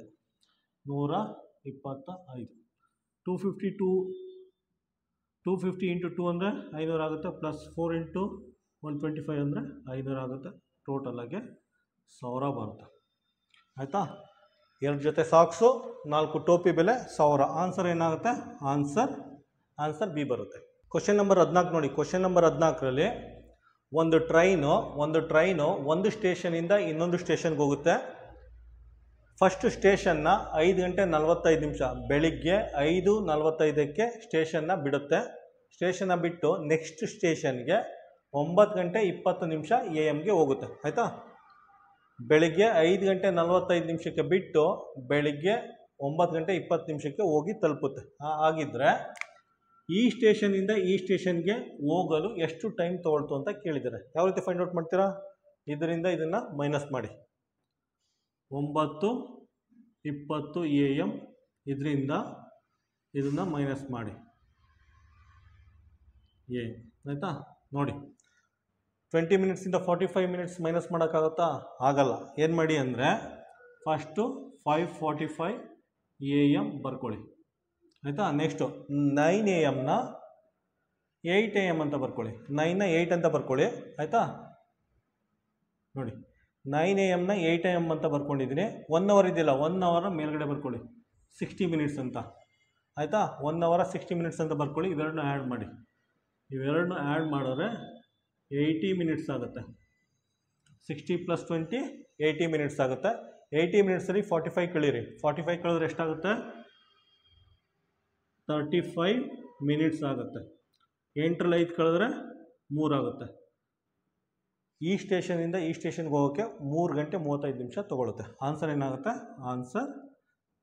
250 ಇಂಟು 2 ಅಂದರೆ 500 ಆಗುತ್ತೆ. ಪ್ಲಸ್ 4 ಇಂಟು 125 ಅಂದರೆ 500 ಆಗುತ್ತೆ. ಟೋಟಲಾಗಿ 1000 ಬರುತ್ತೆ. ಆಯಿತಾ? 2 ಜೊತೆ ಸಾಕ್ಸು, 4 ಟೋಪಿ ಬೆಲೆ 1000. ಆನ್ಸರ್ ಏನಾಗುತ್ತೆ? ಆನ್ಸರ್ ಬಿ ಬರುತ್ತೆ. ಕ್ವಶನ್ ನಂಬರ್ 14 ನೋಡಿ. ಕ್ವಶನ್ ನಂಬರ್ 14ರಲ್ಲಿ ಒಂದು ಟ್ರೈನು ಒಂದು ಸ್ಟೇಷನಿಂದ ಇನ್ನೊಂದು ಸ್ಟೇಷನ್ಗೆ ಹೋಗುತ್ತೆ. ಫಸ್ಟ್ ಸ್ಟೇಷನ್ನ 5 ಗಂಟೆ 45 ನಿಮಿಷ ಬೆಳಿಗ್ಗೆ 5:45ಕ್ಕೆ ಸ್ಟೇಷನ್ನ ಬಿಡುತ್ತೆ. ಸ್ಟೇಷನ್ನ ಬಿಟ್ಟು ನೆಕ್ಸ್ಟ್ ಸ್ಟೇಷನ್ಗೆ 9 ಗಂಟೆ 20 ನಿಮಿಷ AM ಹೋಗುತ್ತೆ. ಆಯಿತಾ, ಬೆಳಿಗ್ಗೆ 5 ಗಂಟೆ 45 ನಿಮಿಷಕ್ಕೆ ಬಿಟ್ಟು ಬೆಳಿಗ್ಗೆ 9 ಗಂಟೆ 20 ನಿಮಿಷಕ್ಕೆ ಹೋಗಿ ತಲುಪುತ್ತೆ. ಹಾಗಿದ್ರೆ ಈ ಸ್ಟೇಷನಿಂದ ಈ ಸ್ಟೇಷನ್ಗೆ ಹೋಗಲು ಎಷ್ಟು ಟೈಮ್ ತೊಗೊಳ್ತು ಅಂತ ಕೇಳಿದ್ದಾರೆ. ಯಾವ ರೀತಿ ಫೈಂಡ್ ಔಟ್ ಮಾಡ್ತೀರಾ? ಇದರಿಂದ ಇದನ್ನು ಮೈನಸ್ ಮಾಡಿ. 9:20 AM ಇದರಿಂದ ಇದನ್ನು ಮೈನಸ್ ಮಾಡಿ ಆಯಿತಾ. ನೋಡಿ 20 ಮಿನಿಟ್ಸಿಂದ 45 ಮಿನಿಟ್ಸ್ ಮೈನಸ್ ಮಾಡೋಕ್ಕಾಗುತ್ತಾ? ಆಗಲ್ಲ. ಏನು ಮಾಡಿ ಅಂದರೆ ಫಸ್ಟು 5:45 AM ಬರ್ಕೊಳ್ಳಿ ಆಯಿತಾ. ನೆಕ್ಸ್ಟು 9 AM 8 AM ಅಂತ ಬರ್ಕೊಳ್ಳಿ. 9ನ 8 ಅಂತ ಬರ್ಕೊಳ್ಳಿ ಆಯಿತಾ. ನೋಡಿ 9 AM 8 AM ಅಂತ ಬರ್ಕೊಂಡಿದ್ದೀನಿ. 1 ಅವರ್ ಇದೆಯಲ್ಲ, 1 ಅವರ್ ಮೇಲ್ಗಡೆ ಬರ್ಕೊಳ್ಳಿ 60 ಮಿನಿಟ್ಸ್ ಅಂತ ಆಯಿತಾ. 1 ಅವರ್ 60 ಮಿನಿಟ್ಸ್ ಅಂತ ಬರ್ಕೊಳ್ಳಿ. ಇವೆರಡನ್ನ ಆ್ಯಡ್ ಮಾಡಿ. ಇವೆರಡನ್ನ ಆ್ಯಡ್ ಮಾಡಿದ್ರೆ 80 ಮಿನಿಟ್ಸ್ ಆಗುತ್ತೆ. 60 + 20 80 ಮಿನಿಟ್ಸ್ ಆಗುತ್ತೆ. 80 ಮಿನಿಟ್ಸಲ್ಲಿ 45 ಕಳೀರಿ. 45 ಕಳೆದ್ರೆ ಎಷ್ಟಾಗುತ್ತೆ? 35 ಮಿನಿಟ್ಸ್ ಆಗುತ್ತೆ. 8ರಲ್ಲಿ 5 ಕಳೆದ್ರೆ 3 ಆಗುತ್ತೆ. ಈ ಸ್ಟೇಷನಿಂದ ಈ ಸ್ಟೇಷನ್ಗೆ ಹೋಗೋಕ್ಕೆ 3 ಗಂಟೆ 35 ನಿಮಿಷ ತೊಗೊಳುತ್ತೆ. ಆನ್ಸರ್ ಏನಾಗುತ್ತೆ? ಆನ್ಸರ್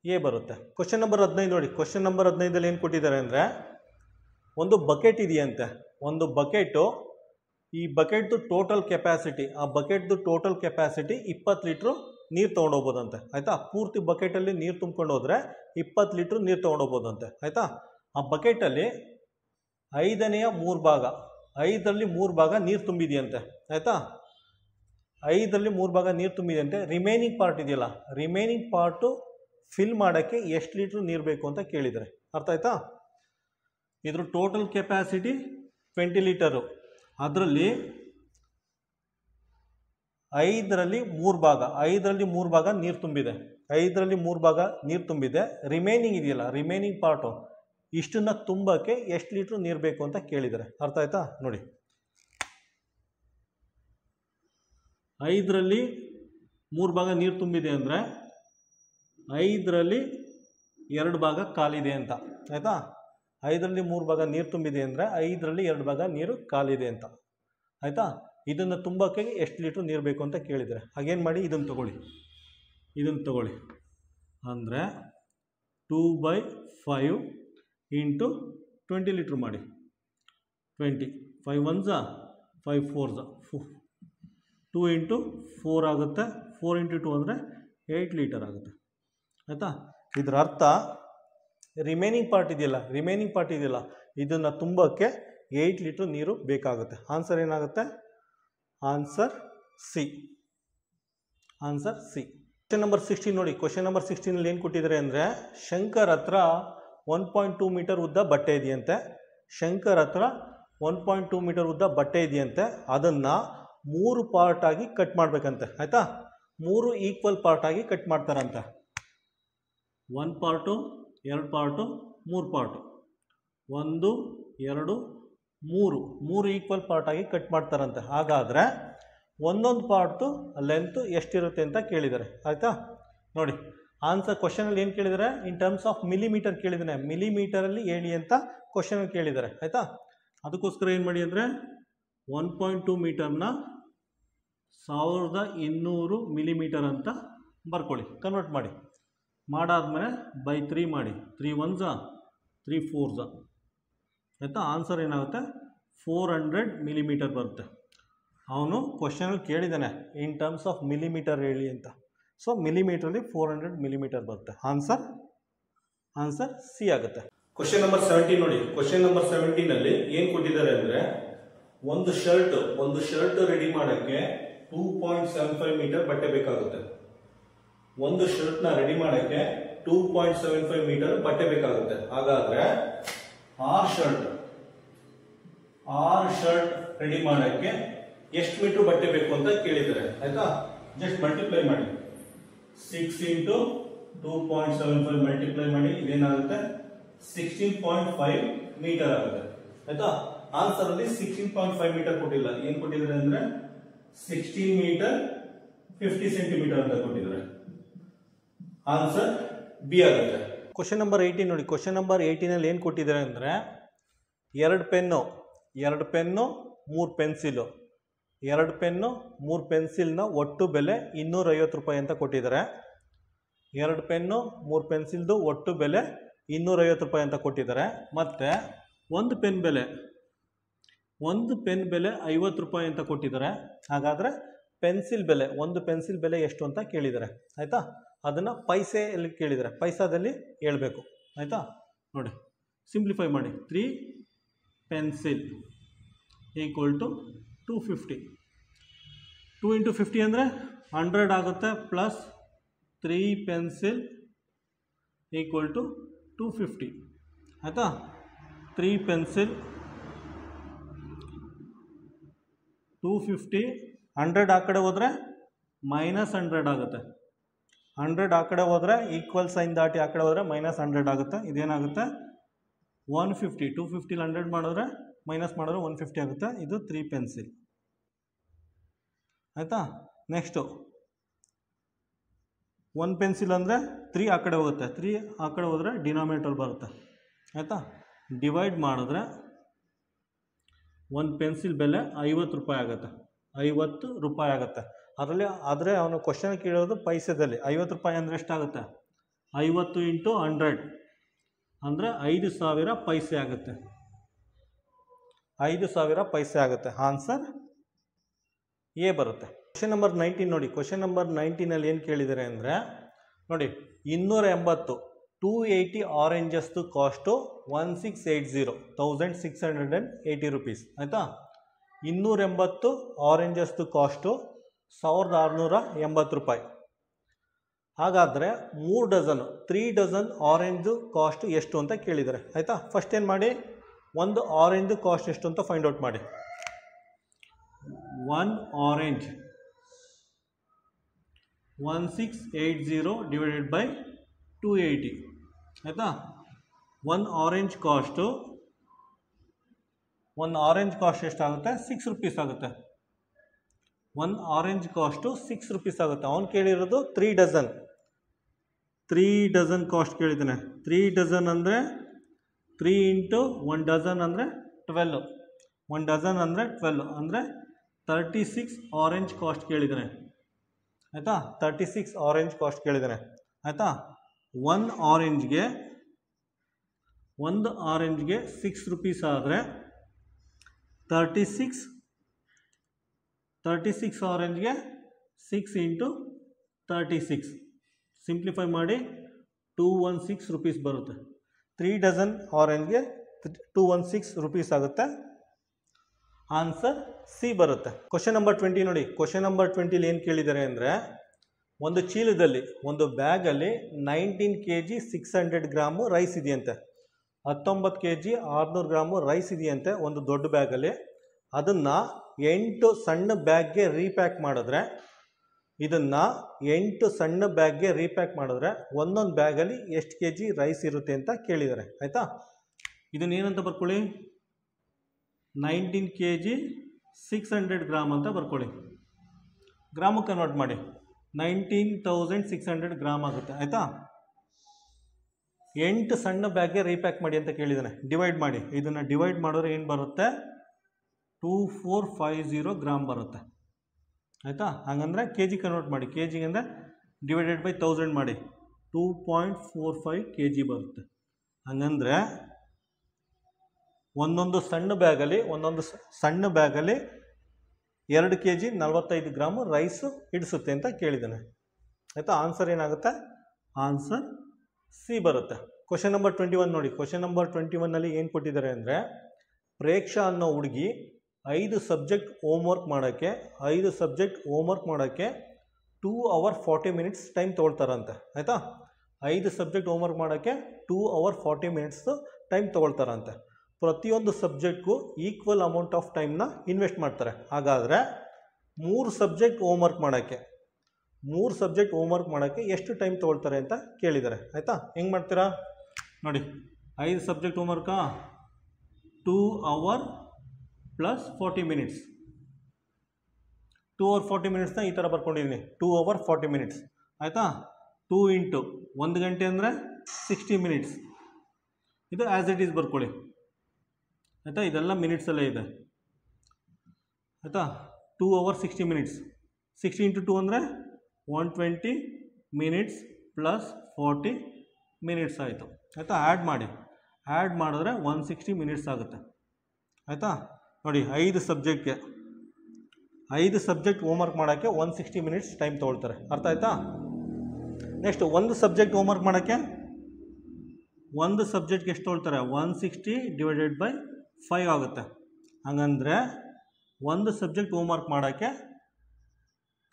ಎ ಬರುತ್ತೆ. ಕ್ವಶನ್ ನಂಬರ್ 15 ನೋಡಿ. ಕ್ವಶನ್ ನಂಬರ್ 15ದಲ್ಲಿ ಏನು ಕೊಟ್ಟಿದ್ದಾರೆ ಅಂದರೆ ಒಂದು ಬಕೆಟ್ ಇದೆಯಂತೆ. ಒಂದು ಬಕೆಟು, ಈ ಬಕೆಟ್ದು ಟೋಟಲ್ ಕೆಪಾಸಿಟಿ, ಆ ಬಕೆಟ್ದು ಟೋಟಲ್ ಕೆಪಾಸಿಟಿ 20 ಲೀಟ್ರು ನೀರು ತೊಗೊಂಡೋಗ್ಬೋದಂತೆ ಆಯಿತಾ. ಪೂರ್ತಿ ಬಕೆಟಲ್ಲಿ ನೀರು ತುಂಬ್ಕೊಂಡು ಹೋದರೆ 20 ಲೀಟ್ರ್ ನೀರು ತೊಗೊಂಡೋಗ್ಬೋದಂತೆ ಆಯಿತಾ. ಆ ಬಕೆಟಲ್ಲಿ 5ನೇ 3 ಭಾಗ, 5ರಲ್ಲಿ 3 ಭಾಗ ನೀರು ತುಂಬಿದೆಯಂತೆ ಆಯಿತಾ. 5ರಲ್ಲಿ 3 ಭಾಗ ನೀರು ತುಂಬಿದೆಯಂತೆ. ರಿಮೈನಿಂಗ್ ಪಾರ್ಟ್ ಇದೆಯಲ್ಲ, ರಿಮೈನಿಂಗ್ ಪಾರ್ಟು ಫಿಲ್ ಮಾಡೋಕ್ಕೆ ಎಷ್ಟು ಲೀಟ್ರ್ ನೀರು ಬೇಕು ಅಂತ ಕೇಳಿದರೆ. ಅರ್ಥ ಆಯ್ತಾ? ಇದ್ರ ಟೋಟಲ್ ಕೆಪಾಸಿಟಿ 20 ಲೀಟರು. ಅದರಲ್ಲಿ 5ರಲ್ಲಿ 3 ಭಾಗ, 5ರಲ್ಲಿ 3 ಭಾಗ ನೀರು ತುಂಬಿದೆ. 5ರಲ್ಲಿ 3 ಭಾಗ ನೀರು ತುಂಬಿದೆ. ರಿಮೈನಿಂಗ್ ಇದೆಯಲ್ಲ, ರಿಮೈನಿಂಗ್ ಪಾರ್ಟು, ಇಷ್ಟನ್ನು ತುಂಬಕ್ಕೆ ಎಷ್ಟು ಲೀಟ್ರ್ ನೀರು ಬೇಕು ಅಂತ ಕೇಳಿದ್ದಾರೆ. ಅರ್ಥ ಆಯ್ತಾ? ನೋಡಿ 5ರಲ್ಲಿ 3 ಭಾಗ ನೀರು ತುಂಬಿದೆ ಅಂದರೆ 5ರಲ್ಲಿ 2 ಭಾಗ ಕಾಲಿದೆ ಅಂತ ಆಯಿತಾ. 5ರಲ್ಲಿ 3 ಭಾಗ ನೀರು ತುಂಬಿದೆ ಅಂದರೆ 5ರಲ್ಲಿ 2 ಭಾಗ ನೀರು ಕಾಲಿದೆ ಅಂತ ಆಯಿತಾ. ಇದನ್ನು ತುಂಬಕ್ಕೆ ಎಷ್ಟು ಲೀಟ್ರ್ ನೀರು ಬೇಕು ಅಂತ ಕೇಳಿದರೆ. ಹಾಗೇನು ಮಾಡಿ, ಇದನ್ನು ತಗೊಳ್ಳಿ ಅಂದರೆ 2/5 × 20 ಲೀಟ್ರ್ ಮಾಡಿ. 20 5 1s 5 4s 2 × 4 ಆಗುತ್ತೆ. 4 × 2 ಅಂದರೆ 8 ಲೀಟರ್ ಆಗುತ್ತೆ ಆಯಿತಾ. ಇದರ ಅರ್ಥ ರಿಮೈನಿಂಗ್ ಪಾರ್ಟ್ ಇದೆಯಲ್ಲ, ಇದನ್ನು ತುಂಬಕ್ಕೆ 8 ಲೀಟ್ರ್ ನೀರು ಬೇಕಾಗುತ್ತೆ. ಆನ್ಸರ್ ಏನಾಗುತ್ತೆ? Answer C. ಕ್ವಶನ್ ನಂಬರ್ 16 ನೋಡಿ. ಕ್ವಶನ್ ನಂಬರ್ 16ನಲ್ಲಿ ಏನು ಕೊಟ್ಟಿದ್ದಾರೆ ಅಂದರೆ ಶಂಕರ್ ಹತ್ರ 1.2 ಮೀಟರ್ ಉದ್ದ ಬಟ್ಟೆ ಇದೆಯಂತೆ. 1.2 ಮೀಟರ್ ಉದ್ದ ಬಟ್ಟೆ ಇದೆಯಂತೆ. ಅದನ್ನು 3 ಪಾರ್ಟಾಗಿ ಕಟ್ ಮಾಡಬೇಕಂತೆ ಆಯಿತಾ. 3 ಈಕ್ವಲ್ ಪಾರ್ಟಾಗಿ ಕಟ್ ಮಾಡ್ತಾರಂತೆ. 1 ಪಾರ್ಟು, 2 ಪಾರ್ಟು, 3 ಪಾರ್ಟು, 1 2 3 ಈಕ್ವಲ್ ಪಾರ್ಟಾಗಿ ಕಟ್ ಮಾಡ್ತಾರಂತೆ. ಹಾಗಾದರೆ ಒಂದೊಂದು ಪಾರ್ಟ್ದು ಲೆಂತು ಎಷ್ಟಿರುತ್ತೆ ಅಂತ ಕೇಳಿದ್ದಾರೆ ಆಯಿತಾ. ನೋಡಿ ಆನ್ಸರ್ ಕ್ವಶನಲ್ಲಿ ಏನು ಕೇಳಿದ್ದಾರೆ? ಇನ್ ಟರ್ಮ್ಸ್ ಆಫ್ ಮಿಲಿಮೀಟರ್ ಕೇಳಿದ್ದಾನೆ. ಮಿಲಿಮೀಟರಲ್ಲಿ ಹೇಳಿ ಅಂತ ಕ್ವಶನಲ್ಲಿ ಕೇಳಿದ್ದಾರೆ ಆಯಿತಾ. ಅದಕ್ಕೋಸ್ಕರ ಏನು ಮಾಡಿ ಅಂದರೆ 1.2 ಮೀಟರ್ನ 1200 ಮಿಲಿಮೀಟರ್ ಅಂತ ಬರ್ಕೊಳ್ಳಿ, ಕನ್ವರ್ಟ್ ಮಾಡಿ. ಮಾಡಾದ್ಮೇಲೆ /3 ಮಾಡಿ. 3 1s 3 4s ಆಯಿತಾ. ಆನ್ಸರ್ ಏನಾಗುತ್ತೆ? 400 ಮಿಲಿಮೀಟರ್ ಬರುತ್ತೆ. ಅವನು ಕ್ವಶನಲ್ಲಿ ಕೇಳಿದ್ದಾನೆ ಇನ್ ಟರ್ಮ್ಸ್ ಆಫ್ ಮಿಲಿಮೀಟರ್ ಹೇಳಿ ಅಂತ. ಸೊ ಮಿಲಿಮೀಟ್ರಲ್ಲಿ 400 ಮಿಲಿಮೀಟರ್ ಬರುತ್ತೆ. ಆನ್ಸರ್ ಸಿ ಆಗುತ್ತೆ. ಕ್ವಶನ್ ನಂಬರ್ 17 ನೋಡಿ. ಕ್ವಶನ್ ನಂಬರ್ 17ನಲ್ಲಿ ಏನು ಕೊಟ್ಟಿದ್ದಾರೆ ಅಂದರೆ ಒಂದು ಶರ್ಟ್ ರೆಡಿ ಮಾಡೋಕ್ಕೆ 2.75 ಮೀಟರ್ ಬಟ್ಟೆ ಬೇಕಾಗುತ್ತೆ. ಒಂದು ಶರ್ಟ್ನ ರೆಡಿ ಮಾಡೋಕ್ಕೆ 2.75 ಮೀಟರ್ ಬಟ್ಟೆ ಬೇಕಾಗುತ್ತೆ. ಹಾಗಾದ್ರೆ 6 ಶರ್ಟ್ ರೆಡಿ ಮಾಡೋಕ್ಕೆ ಎಷ್ಟು ಮೀಟರ್ ಬಟ್ಟೆ ಬೇಕು ಅಂತ ಕೇಳಿದ್ದಾರೆ ಆಯ್ತಾ. ಜಸ್ಟ್ ಮಲ್ಟಿಪ್ಲೈ ಮಾಡಿ. 6 × 2.75 ಮಲ್ಟಿಪ್ಲೈ ಮಾಡಿ. ಇದೇನಾಗುತ್ತೆ? 16.5 ಮೀಟರ್ ಆಗುತ್ತೆ ಆಯ್ತಾ. ಆನ್ಸರ್ ಅಲ್ಲಿ 16.5 ಮೀಟರ್ ಕೊಟ್ಟಿಲ್ಲ, ಏನ್ ಕೊಟ್ಟಿದ್ದಾರೆ ಅಂದ್ರೆ 16 ಮೀಟರ್ 50 ಸೆಂಟಿಮೀಟರ್ ಅಂತ ಕೊಟ್ಟಿದ್ದಾರೆ. ಆನ್ಸರ್ ಬಿ ಆಗುತ್ತೆ. ಕ್ವಶನ್ ನಂಬರ್ 18 ನೋಡಿ. ಕ್ವಶನ್ ನಂಬರ್ 18 ಅಲ್ಲಿ ಏನ್ ಕೊಟ್ಟಿದ್ದಾರೆ ಅಂದ್ರೆ 2 ಪೆನ್ನು 3 ಪೆನ್ಸಿಲು, 2 ಪೆನ್ನು 3 ಪೆನ್ಸಿಲ್ನ ಒಟ್ಟು ಬೆಲೆ 250 ರೂಪಾಯಿ ಅಂತ ಕೊಟ್ಟಿದ್ದಾರೆ. 2 ಪೆನ್ನು 3 ಪೆನ್ಸಿಲ್ದು ಒಟ್ಟು ಬೆಲೆ 250 ರೂಪಾಯಿ ಅಂತ ಕೊಟ್ಟಿದ್ದಾರೆ. ಮತ್ತೆ ಒಂದು ಪೆನ್ ಬೆಲೆ 50 ರೂಪಾಯಿ ಅಂತ ಕೊಟ್ಟಿದ್ದಾರೆ. ಹಾಗಾದ್ರೆ ಪೆನ್ಸಿಲ್ ಬೆಲೆ, ಒಂದು ಪೆನ್ಸಿಲ್ ಬೆಲೆ ಎಷ್ಟು ಅಂತ ಕೇಳಿದ್ದಾರೆ. ಆಯ್ತಾ, ಅದನ್ನ ಪೈಸೆಯಲ್ಲಿ ಕೇಳಿದ್ದಾರೆ, ಪೈಸಾದಲ್ಲಿ ಹೇಳ್ಬೇಕು. ಆಯ್ತಾ, ನೋಡಿ ಸಿಂಪ್ಲಿಫೈ ಮಾಡಿ. 3 ಪೆನ್ಸಿಲ್ ಈಕ್ವಲ್ ಟು 250. 2 ಇಂಟು 50 ಅಂದರೆ 100 ಆಗುತ್ತೆ, ಪ್ಲಸ್ 3 ಪೆನ್ಸಿಲ್ ಈಕ್ವಲ್ ಟು 250. ಆಯಿತಾ, 3 ಪೆನ್ಸಿಲ್ 250, 100 ಆ ಕಡೆ ಹೋದರೆ -100 ಆಗುತ್ತೆ. 100 ಆ ಕಡೆ ಹೋದರೆ ಈಕ್ವಲ್ ಸೈನ್ ದಾಟಿ ಆ ಕಡೆ ಹೋದರೆ -100 ಆಗುತ್ತೆ. ಇದೇನಾಗುತ್ತೆ 150. 250 100 ಮಾಡಿದ್ರೆ ಮೈನಸ್ ಮಾಡಿದ್ರೆ 150 ಆಗುತ್ತೆ. ಇದು 3 ಪೆನ್ಸಿಲ್. ಆಯಿತಾ, ನೆಕ್ಸ್ಟು 1 ಪೆನ್ಸಿಲ್ ಅಂದರೆ 3 ಆ ಕಡೆ ಹೋಗುತ್ತೆ, 3 ಆ ಕಡೆ ಹೋದರೆ ಡಿನಾಮಿನೇಟರ್ ಬರುತ್ತೆ. ಆಯಿತಾ, ಡಿವೈಡ್ ಮಾಡಿದ್ರೆ 1 ಪೆನ್ಸಿಲ್ ಬೆಲೆ 50 ರೂಪಾಯಿ ಆಗುತ್ತೆ. 50 ರೂಪಾಯಿ ಆಗುತ್ತೆ. ಆದರೆ ಅವನು ಕ್ವಶನ್ ಕೇಳೋದು ಪೈಸೆದಲ್ಲಿ. 50 ರೂಪಾಯಿ ಅಂದರೆ ಎಷ್ಟಾಗುತ್ತೆ? 50 ಇಂಟು 100 ಅಂದರೆ 5000 ಪೈಸೆ ಆಗುತ್ತೆ. 5000 ಪೈಸೆ ಆಗುತ್ತೆ. ಆನ್ಸರ್ ಎ ಬರುತ್ತೆ. ಕ್ವಶನ್ ನಂಬರ್ 19 ನೋಡಿ. ಕ್ವಶನ್ ನಂಬರ್ 19 ಏನು ಕೇಳಿದ್ದಾರೆ ಅಂದರೆ ನೋಡಿ, 280 280 ಆರೆಂಜಸ್ದು ಕಾಸ್ಟು 1680 ರೂಪೀಸ್. ಆಯಿತಾ, 280 ಆರೆಂಜಸ್ದು ಕಾಸ್ಟು 1680 ರೂಪಾಯಿ. ಹಾಗಾದರೆ 3 ಡಜನ್ 3 ಡಜನ್ ಆರೆಂಜ್ ಕಾಸ್ಟ್ ಎಷ್ಟು ಅಂತ ಕೇಳಿದ್ದಾರೆ. ಆಯಿತಾ, ಫಸ್ಟ್ ಏನು ಮಾಡಿ, ಒಂದು ಆರೆಂಜ್ ಕಾಸ್ಟ್ ಎಷ್ಟು ಅಂತ ಫೈಂಡ್ ಔಟ್ ಮಾಡಿ. 1 ಆರೆಂಜ್ 1680 ಡಿವೈಡೆಡ್ ಬೈ 280. ಆಯಿತಾ, 1 ಆರೆಂಜ್ ಕಾಸ್ಟ್ ಎಷ್ಟಾಗುತ್ತೆ? 6 ರೂಪೀಸ್ ಆಗುತ್ತೆ. 1 ಆರೆಂಜ್ ಕಾಸ್ಟು 6 ರೂಪೀಸ್ ಆಗುತ್ತೆ. ಅವನು ಕೇಳಿರೋದು 3 ಡಜನ್. 3 ಡಜನ್ ಕಾಸ್ಟ್ ಕೇಳಿದ್ದಾನೆ. 3 ಡಜನ್ ಅಂದರೆ 3 ಇಂಟು 1 ಡಜನ್ ಅಂದರೆ 12. 1 ಡಜನ್ ಅಂದರೆ 12 ಅಂದರೆ 36 ಆರೆಂಜ್ ಕಾಸ್ಟ್ ಕೇಳಿದ್ದಾನೆ. ಆಯಿತಾ, 36 ಆರೆಂಜ್ ಕಾಸ್ಟ್ ಕೇಳಿದ್ದಾನೆ. ಆಯಿತಾ, ಒಂದು ಆರೆಂಜ್ಗೆ 6 ರೂಪೀಸ್ ಆದರೆ 36 ಆರೆಂಜ್ಗೆ 6 ಇಂಟು 36 ಸಿಂಪ್ಲಿಫೈ ಮಾಡಿ 216 ರೂಪೀಸ್ ಬರುತ್ತೆ. 3 ಡಜನ್ ಆರೆಂಜ್ಗೆ 216 ರೂಪೀಸ್ ಆಗುತ್ತೆ. ಆನ್ಸರ್ ಸಿ ಬರುತ್ತೆ. ಕ್ವಶನ್ ನಂಬರ್ 20 ನೋಡಿ. ಕ್ವಶನ್ ನಂಬರ್ 20 ಏನು ಕೇಳಿದ್ದಾರೆ ಅಂದರೆ ಒಂದು ಚೀಲದಲ್ಲಿ, ಒಂದು ಬ್ಯಾಗಲ್ಲಿ 19 kg 600 ಗ್ರಾಮು ರೈಸ್ ಇದೆಯಂತೆ. 19 kg 600 ಗ್ರಾಮು ರೈಸ್ ಇದೆಯಂತೆ ಒಂದು ದೊಡ್ಡ ಬ್ಯಾಗಲ್ಲಿ. ಅದನ್ನು 8 ಸಣ್ಣ ಬ್ಯಾಗ್ಗೆ ರೀಪ್ಯಾಕ್ ಮಾಡಿದ್ರೆ, ಒಂದೊಂದು ಬ್ಯಾಗಲ್ಲಿ ಎಷ್ಟು kg ರೈಸ್ ಇರುತ್ತೆ ಅಂತ ಕೇಳಿದ್ದಾರೆ. ಆಯಿತಾ, ಇದನ್ನೇನಂತ ಬರ್ಕೊಳ್ಳಿ, 19 kg 600 ಗ್ರಾಮ್ ಅಂತ ಬರ್ಕೊಳ್ಳಿ. ಗ್ರಾಮ್ ಕನ್ವರ್ಟ್ ಮಾಡಿ 19,600 ಗ್ರಾಮ್ ಆಗುತ್ತೆ. ಆಯಿತಾ, 8 ಸಣ್ಣ ಬ್ಯಾಗ್ಗೆ ರೀಪ್ಯಾಕ್ ಮಾಡಿ ಅಂತ ಕೇಳಿದ್ದಾನೆ. ಡಿವೈಡ್ ಮಾಡಿ, ಇದನ್ನು ಡಿವೈಡ್ ಮಾಡಿದ್ರೆ ಏನು ಬರುತ್ತೆ? 2450 ಗ್ರಾಮ್ ಬರುತ್ತೆ. ಆಯಿತಾ, ಹಾಗಂದರೆ ಕೆ ಜಿ ಕನ್ವರ್ಟ್ ಮಾಡಿ. ಕೆ ಜಿಗೆ ಅಂದರೆ ಡಿವೈಡೆಡ್ ಬೈ 1000 ಮಾಡಿ 2.45 kg ಬರುತ್ತೆ. ಹಾಗಂದರೆ ಒಂದೊಂದು ಸಣ್ಣ ಬ್ಯಾಗಲ್ಲಿ 2 kg 45 ಗ್ರಾಮು ರೈಸು ಹಿಡಿಸುತ್ತೆ ಅಂತ ಕೇಳಿದ್ದಾನೆ. ಆಯಿತಾ, ಆನ್ಸರ್ ಏನಾಗುತ್ತೆ? ಆನ್ಸರ್ ಸಿ ಬರುತ್ತೆ. ಕ್ವಶನ್ ನಂಬರ್ 21 ನೋಡಿ. ಕ್ವಶನ್ ನಂಬರ್ 21ನಲ್ಲಿ ಏನು ಕೊಟ್ಟಿದ್ದಾರೆ ಅಂದರೆ ಪ್ರೇಕ್ಷಾ ಅನ್ನೋ ಹುಡುಗಿ 5 ಸಬ್ಜೆಕ್ಟ್ ಹೋಮ್ವರ್ಕ್ ಮಾಡೋಕ್ಕೆ 2 hour 40 minutes ಟೈಮ್ ತೊಗೊಳ್ತಾರಂತೆ. ಆಯಿತಾ, 5 ಸಬ್ಜೆಕ್ಟ್ ಹೋಮ್ವರ್ಕ್ ಮಾಡೋಕ್ಕೆ 2 hour 40 minutes ಟೈಮ್ ತೊಗೊಳ್ತಾರಂತೆ. ಪ್ರತಿಯೊಂದು ಸಬ್ಜೆಕ್ಟ್ಗೂ ಈಕ್ವಲ್ ಅಮೌಂಟ್ ಆಫ್ ಟೈಮ್ನ ಇನ್ವೆಸ್ಟ್ ಮಾಡ್ತಾರೆ. ಹಾಗಾದರೆ 3 ಸಬ್ಜೆಕ್ಟ್ ಹೋಮ್ವರ್ಕ್ ಮಾಡೋಕ್ಕೆ ಎಷ್ಟು ಟೈಮ್ ತೊಗೊಳ್ತಾರೆ ಅಂತ ಕೇಳಿದ್ದಾರೆ. ಆಯಿತಾ, ಹೆಂಗೆ ಮಾಡ್ತೀರಾ ನೋಡಿ. 5 ಸಬ್ಜೆಕ್ಟ್ ಹೋಮ್ವರ್ಕಾ 2 hour ಪ್ಲಸ್ 40 ಮಿನಿಟ್ಸ್. 2 hour 40 ಮಿನಿಟ್ಸ್ನ ಈ ಥರ ಬರ್ಕೊಂಡಿದ್ದೀನಿ, 2 hour 40 ಮಿನಿಟ್ಸ್ ಆಯಿತಾ. 2 ಇಂಟು 1 ಗಂಟೆ ಅಂದರೆ 60 ಮಿನಿಟ್ಸ್. ಇದು ಆ್ಯಸ್ ಇಟ್ ಈಸ್ ಬರ್ಕೊಳ್ಳಿ ಆಯಿತಾ. ಇದೆಲ್ಲ ಮಿನಿಟ್ಸಲ್ಲೇ ಇದೆ ಆಯಿತಾ. 2 hour 60 ಮಿನಿಟ್ಸ್, 60 ಇಂಟು 2 ಅಂದರೆ 120 ಮಿನಿಟ್ಸ್ ಪ್ಲಸ್ 40 ಮಿನಿಟ್ಸ್ ಆಯಿತು ಆಯಿತಾ. ಆ್ಯಡ್ ಮಾಡಿದ್ರೆ 160 ಮಿನಿಟ್ಸ್ ಆಗುತ್ತೆ ಆಯಿತಾ. ನೋಡಿ 5 ಸಬ್ಜೆಕ್ಟ್ ಹೋಮ್ವರ್ಕ್ ಮಾಡೋಕ್ಕೆ 160 ಮಿನಿಟ್ಸ್ ಟೈಮ್ ತೊಗೊಳ್ತಾರೆ, ಅರ್ಥ ಆಯ್ತಾ. ನೆಕ್ಸ್ಟ್ ಒಂದು ಸಬ್ಜೆಕ್ಟ್ ಹೋಮ್ವರ್ಕ್ ಮಾಡೋಕ್ಕೆ ಒಂದು ಸಬ್ಜೆಕ್ಟ್ಗೆ ಎಷ್ಟು ತೊಗೊಳ್ತಾರೆ, 160 ಡಿವೈಡೆಡ್ ಬೈ 5 ಆಗುತ್ತೆ. ಹಾಗಂದರೆ ಒಂದು ಸಬ್ಜೆಕ್ಟ್ ಹೋಮ್ವರ್ಕ್ ಮಾಡೋಕ್ಕೆ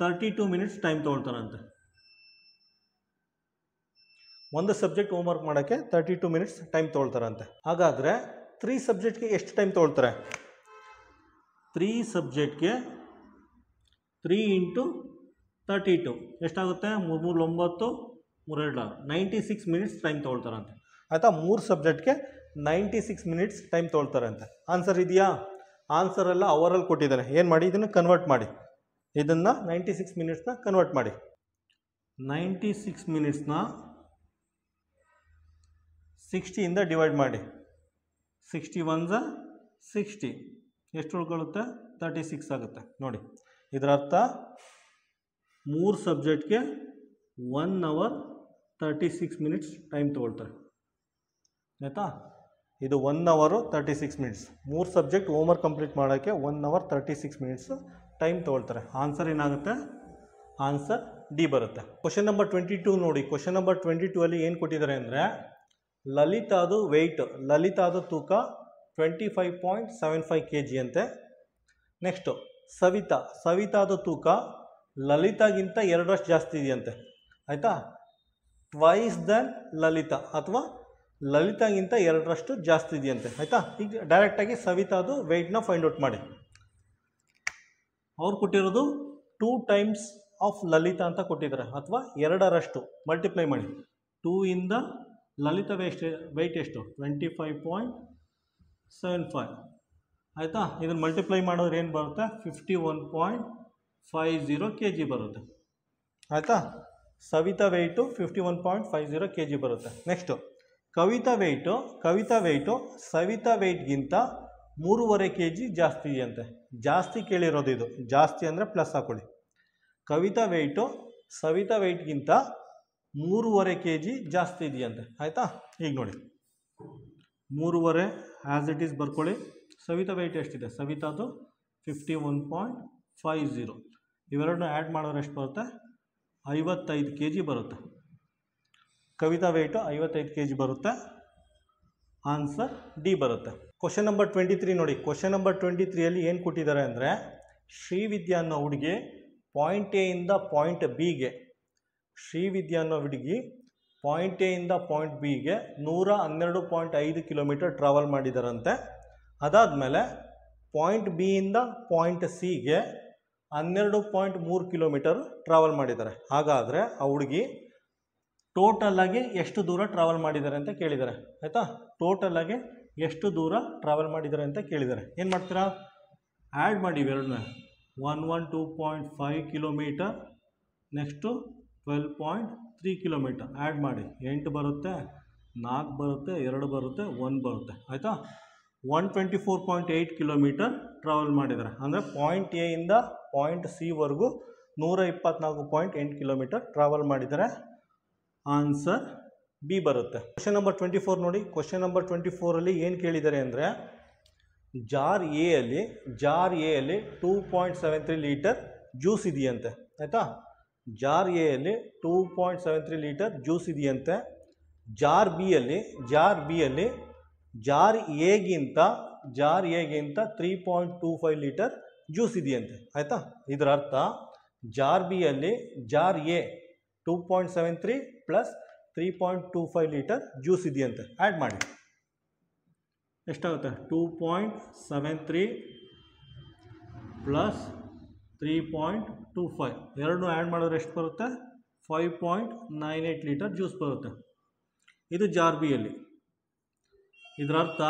32 ಮಿನಿಟ್ಸ್ ಟೈಮ್ ತೊಗೊಳ್ತಾರಂತೆ. ಒಂದು ಸಬ್ಜೆಕ್ಟ್ ಹೋಮ್ವರ್ಕ್ ಮಾಡೋಕ್ಕೆ 32 ಮಿನಿಟ್ಸ್ ಟೈಮ್ ತೊಗೊಳ್ತಾರಂತೆ. ಹಾಗಾದರೆ 3 ಸಬ್ಜೆಕ್ಟ್ಗೆ ಎಷ್ಟು ಟೈಮ್ ತೊಗೊಳ್ತಾರೆ, 3 ಸಬ್ಜೆಕ್ಟ್ಗೆ 3 ಇಂಟು 32 ಎಷ್ಟಾಗುತ್ತೆ, 3 3 9 3 2 96 ಮಿನಿಟ್ಸ್ ಟೈಮ್ ತೊಗೊಳ್ತಾರಂತೆ ಆಯಿತಾ. 3 ಸಬ್ಜೆಕ್ಟ್ಗೆ 96 ಮಿನಿಟ್ಸ್ ಟೈಮ್ ತೊಗೊಳ್ತಾರಂತೆ. ಆನ್ಸರ್ ಇದೆಯಾ, ಆನ್ಸರ್ ಎಲ್ಲ ಅವರಲ್ಲಿ ಕೊಟ್ಟಿದ್ದಾರೆ. ಏನು ಮಾಡಿ, ಇದನ್ನು ಕನ್ವರ್ಟ್ ಮಾಡಿ, ಇದನ್ನು 96 ಮಿನಿಟ್ಸ್ನ ಕನ್ವರ್ಟ್ ಮಾಡಿ. 96 ಮಿನಿಟ್ಸ್ನ 60ಇಂದ ಡಿವೈಡ್ ಮಾಡಿ, 60 1 60 ಎಷ್ಟು ಉಳ್ಕೊಳ್ಳುತ್ತೆ, 36 ಆಗುತ್ತೆ. ನೋಡಿ ಇದರ ಅರ್ಥ 3 ಸಬ್ಜೆಕ್ಟ್ಗೆ 1 hour 36 ಮಿನಿಟ್ಸ್ ಟೈಮ್ ತೊಗೊಳ್ತಾರೆ ಆಯಿತಾ. ಇದು 1 hour 36 minutes. 3 subject homework complete ಮಾಡೋಕ್ಕೆ 1 hour 36 ಮಿನಿಟ್ಸ್ ಟೈಮ್ ತೊಗೊಳ್ತಾರೆ. ಆನ್ಸರ್ ಏನಾಗುತ್ತೆ, ಆನ್ಸರ್ ಡಿ ಬರುತ್ತೆ. ಕ್ವಶನ್ ನಂಬರ್ 22 ನೋಡಿ. ಕ್ವಶನ್ ನಂಬರ್ 22 ಅಲ್ಲಿ ಏನು ಕೊಟ್ಟಿದ್ದಾರೆ ಅಂದರೆ, ಲಲಿತಾದು ವೆಯ್ಟ್, ಲಲಿತಾದು ತೂಕ 25.75 kg ಅಂತೆ. ನೆಕ್ಸ್ಟು ಸವಿತಾದು ತೂಕ ಲಲಿತಾಗಿಂತ 2ರಷ್ಟು ಜಾಸ್ತಿ ಇದೆಯಂತೆ ಆಯಿತಾ. ಟ್ವೈಸ್ ದನ್ ಲಲಿತಾ ಅಥವಾ ಲಲಿತಾಗಿಂತ 2ರಷ್ಟು ಜಾಸ್ತಿ ಇದೆಯಂತೆ ಆಯಿತಾ. ಈಗ ಡೈರೆಕ್ಟಾಗಿ ಸವಿತಾದು ವೆಯ್ಟ್ನ ಫೈಂಡ್ ಔಟ್ ಮಾಡಿ. ಅವ್ರು ಕೊಟ್ಟಿರೋದು 2 times ಆಫ್ ಲಲಿತಾ ಅಂತ ಕೊಟ್ಟಿದ್ದಾರೆ, ಅಥವಾ 2ರಷ್ಟು ಮಲ್ಟಿಪ್ಲೈ ಮಾಡಿ. 2 ಇಂದ ಲಲಿತಾ ವೆಯ್ಟ್ ಎಷ್ಟು, 25.75 ಆಯಿತಾ. ಇದನ್ನು ಮಲ್ಟಿಪ್ಲೈ ಮಾಡಿದ್ರೆ ಏನು ಬರುತ್ತೆ, 51.50 kg ಬರುತ್ತೆ ಆಯಿತಾ. ಸವಿತಾ ವೆಯ್ಟು 51.50 kg ಬರುತ್ತೆ. ನೆಕ್ಸ್ಟು ಕವಿತಾ ವೆಯ್ಟು ಸವಿತಾ ವೆಯ್ಟ್ಗಿಂತ 3.5 kg ಜಾಸ್ತಿ ಇದೆಯಂತೆ. ಜಾಸ್ತಿ ಕೇಳಿರೋದು ಇದು, ಜಾಸ್ತಿ ಅಂದರೆ ಪ್ಲಸ್ ಹಾಕೊಳ್ಳಿ. ಕವಿತಾ ವೆಯ್ಟು ಸವಿತಾ ವೆಯ್ಟ್ಗಿಂತ 3.5 kg ಜಾಸ್ತಿ ಇದೆಯಂತೆ ಆಯಿತಾ. ಈಗ ನೋಡಿ 3.5 ಆ್ಯಸ್ ಇಟ್ ಈಸ್ ಬರ್ಕೊಳ್ಳಿ. ಸವಿತಾ ವೆಯ್ಟ್ ಎಷ್ಟಿದೆ, ಸವಿತಾದು 51.50. ಇವೆರಡನ್ನೂ ಆ್ಯಡ್ ಮಾಡಿದ್ರೆ ಎಷ್ಟು ಬರುತ್ತೆ, 55 kg ಬರುತ್ತೆ. ಕವಿತಾ ವೆಯ್ಟು 55 kg ಬರುತ್ತೆ. ಆನ್ಸರ್ ಡಿ ಬರುತ್ತೆ. ಕ್ವಶನ್ ನಂಬರ್ 23 ನೋಡಿ. ಕ್ವಶನ್ ನಂಬರ್ 23ಅಲ್ಲಿ ಏನು ಕೊಟ್ಟಿದ್ದಾರೆ ಅಂದರೆ, ಶ್ರೀವಿದ್ಯಾ ಅನ್ನೋ ಹುಡುಗಿ ಪಾಯಿಂಟ್ ಎ ಇಂದ ಪಾಯಿಂಟ್ ಬಿಗೆ, ಶ್ರೀವಿದ್ಯಾ ಅನ್ನೋ ಹುಡುಗಿ ಪಾಯಿಂಟ್ ಎ ಇಂದ ಪಾಯಿಂಟ್ ಬಿಗೆ 112.5 ಕಿಲೋಮೀಟರ್ ಟ್ರಾವೆಲ್ ಮಾಡಿದಾರಂತೆ. ಅದಾದಮೇಲೆ ಪಾಯಿಂಟ್ ಬಿ ಇಂದ ಪಾಯಿಂಟ್ ಸಿಗೆ 12.3 ಕಿಲೋಮೀಟರ್ ಟ್ರಾವೆಲ್ ಮಾಡಿದ್ದಾರೆ. ಹಾಗಾದರೆ ಆ ಹುಡುಗಿ ಟೋಟಲಾಗಿ ಎಷ್ಟು ದೂರ ಟ್ರಾವೆಲ್ ಮಾಡಿದ್ದಾರೆ ಅಂತ ಕೇಳಿದ್ದಾರೆ ಆಯಿತಾ. ಟೋಟಲಾಗಿ ಎಷ್ಟು ದೂರ ಟ್ರಾವೆಲ್ ಮಾಡಿದ್ದಾರೆ ಅಂತ ಕೇಳಿದ್ದಾರೆ. ಏನು ಮಾಡ್ತೀರಾ, ಆ್ಯಡ್ ಮಾಡಿ ಇವೆರಡನ್ನ. 112.5 ಕಿಲೋಮೀಟರ್, ನೆಕ್ಸ್ಟು 12.3 ಕಿಲೋಮೀಟರ್ ಆ್ಯಡ್ ಮಾಡಿ. 8 ಬರುತ್ತೆ, 4 ಬರುತ್ತೆ, 2 ಬರುತ್ತೆ, 1 ಬರುತ್ತೆ ಆಯಿತಾ. 124.8 ಕಿಲೋಮೀಟರ್ ಟ್ರಾವೆಲ್ ಮಾಡಿದ್ದಾರೆ. ಅಂದರೆ ಪಾಯಿಂಟ್ ಎ ಇಂದ ಪಾಯಿಂಟ್ ಸಿವರೆಗೂ 124.8 ಕಿಲೋಮೀಟರ್ ಟ್ರಾವೆಲ್ ಮಾಡಿದ್ದಾರೆ. ಆನ್ಸರ್ ಬಿ ಬರುತ್ತೆ. ಕ್ವಶನ್ ನಂಬರ್ 24 ನೋಡಿ. ಕ್ವಶನ್ ನಂಬರ್ 24ಅಲ್ಲಿ ಏನು ಕೇಳಿದ್ದಾರೆ ಅಂದರೆ, ಜಾರ್ ಎ ಅಲ್ಲಿ 2.73 ಲೀಟರ್ ಜ್ಯೂಸ್ ಇದೆಯಂತೆ ಆಯಿತಾ. ಜಾರ್ ಎ ಅಲ್ಲಿ 2.73 ಲೀಟರ್ ಜ್ಯೂಸ್ ಇದೆಯಂತೆ. ಜಾರ್ ಬಿ ಅಲ್ಲಿ ಜಾರ್ ಎಗಿಂತ 3.25 ಲೀಟರ್ ಜ್ಯೂಸ್ ಇದೆಯಂತೆ ಆಯಿತಾ. ಇದರ ಅರ್ಥ ಜಾರ್ ಬಿ ಅಲ್ಲಿ jar A 2.73 plus 3.25 litre juice ಇದೆಯಂತೆ. ಆ್ಯಡ್ ಮಾಡಿ ಎಷ್ಟಾಗುತ್ತೆ, 2.73 ಪ್ಲಸ್ 3.25 ಎರಡನ್ನೂ ಆ್ಯಡ್ ಮಾಡಿದ್ರೆ ಎಷ್ಟು ಬರುತ್ತೆ, 5.98 ಲೀಟರ್ ಜ್ಯೂಸ್ ಬರುತ್ತೆ. ಇದು ಜಾರ್ ಬಿಯಲ್ಲಿ. ಇದರ ಅರ್ಥ